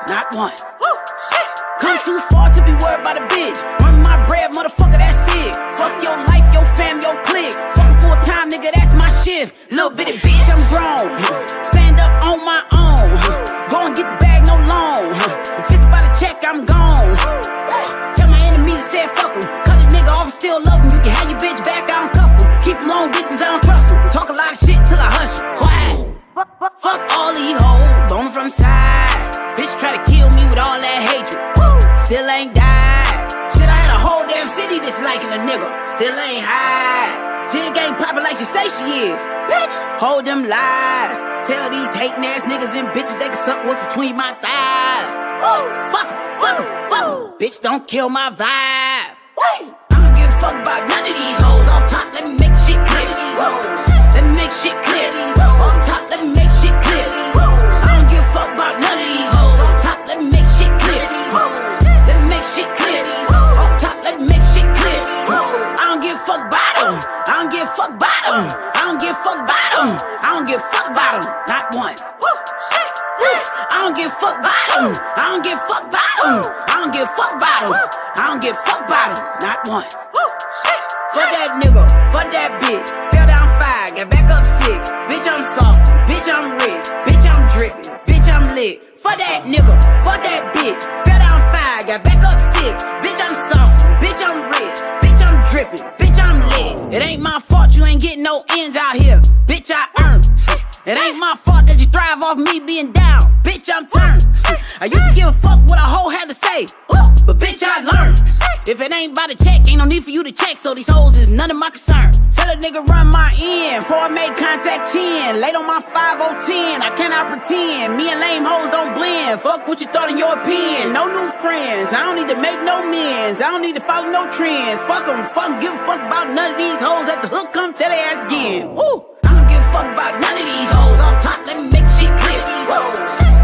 Not one. Come too far to be worried about a bitch. Run my bread, motherfucker, that's it. Fuck your life, your fam, your clique. Fucking full time, nigga, that's my shift. Little bitty bitch, I'm grown. Stand up on my own. Go and get the bag, no loan. If it's about a check, I'm gone. Tell my enemies to say fuck em. Cut a nigga off and still love him. You can have your bitch back, I don't cuff him. Keep him long distance, I don't trust him. Talk a lot of shit till I hush him. Quiet. Fuck all these hoes, bone from side. Bitch try to kill me with all that hatred. Still ain't died. Shit, I had a whole damn city disliking a nigga. Still ain't high. Jig ain't poppin' like she say she is. Bitch, hold them lies. Tell these hating ass niggas and bitches they can suck what's between my thighs. Fuck em. Bitch, don't kill my vibe. I don't give a fuck about none of these hoes. Off top, let me make shit clear. Let me make shit clear. Off top, let me make shit clear. I don't give a fuck about none of these hoes. Off top, let me make shit clear. Let me make shit clear. Off top, let me make shit clear. I don't give a fuck about them. I don't give a fuck about them. I don't give a fuck about them. I don't give a fuck about them. Not one. I don't give a fuck about them. I don't give a fuck about them. I don't give a fuck about them. I don't give a fuck about them. Not one. Fuck that nigga. Fuck that bitch. Fell down 5, got back up 6. Bitch, I'm saucy. Bitch, I'm rich. Bitch, I'm drippin'. Bitch, I'm lit. Fuck that nigga. Fuck that bitch. Fell down 5, got back up 6. Bitch, I'm saucy. Bitch, I'm rich. Bitch, I'm drippin'. Bitch, I'm lit. It ain't my fault you ain't getting no ends out here. Bitch, I earned. It ain't my fault that you thrive off me being down. Bitch, I'm turned. I used to give a fuck what a hoe had to say, but bitch, I learned. If it ain't by the check, ain't no need for you to check. So these hoes is none of my concern. Tell a nigga run my end before I make contact chin. Late on my 5-0-10, I cannot pretend. Me and lame hoes don't blend. Fuck what you thought in your opinion. No new friends. I don't need to make no amends. I don't need to follow no trends. Fuck them. Fuck, give a fuck about none of these hoes. At the hook, come tell their ass again. Woo. I don't give a fuck about none of these hoes. Off top, let me make shit clear.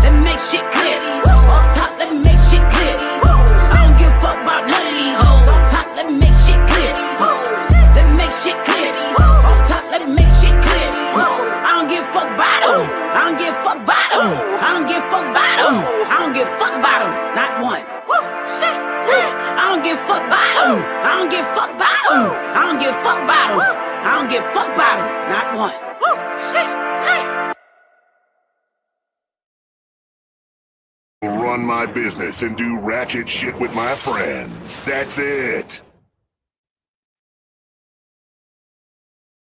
Let me make shit clear. Off top, let me make shit clear. I don't give a fuck about none of these hoes. Off top, let me make shit clear. Let me make shit clear. Off top, let me make shit clear. I don't give a fuck about them. I don't give a fuck about them. I don't give a fuck about them. I don't give give fuck about them, not one. Woo, shit. I don't give fuck about them. I don't give fuck about them. I don't give fuck about them. I don't give fuck about them, not one. Woo, shit. Run my business and do ratchet shit with my friends. That's it.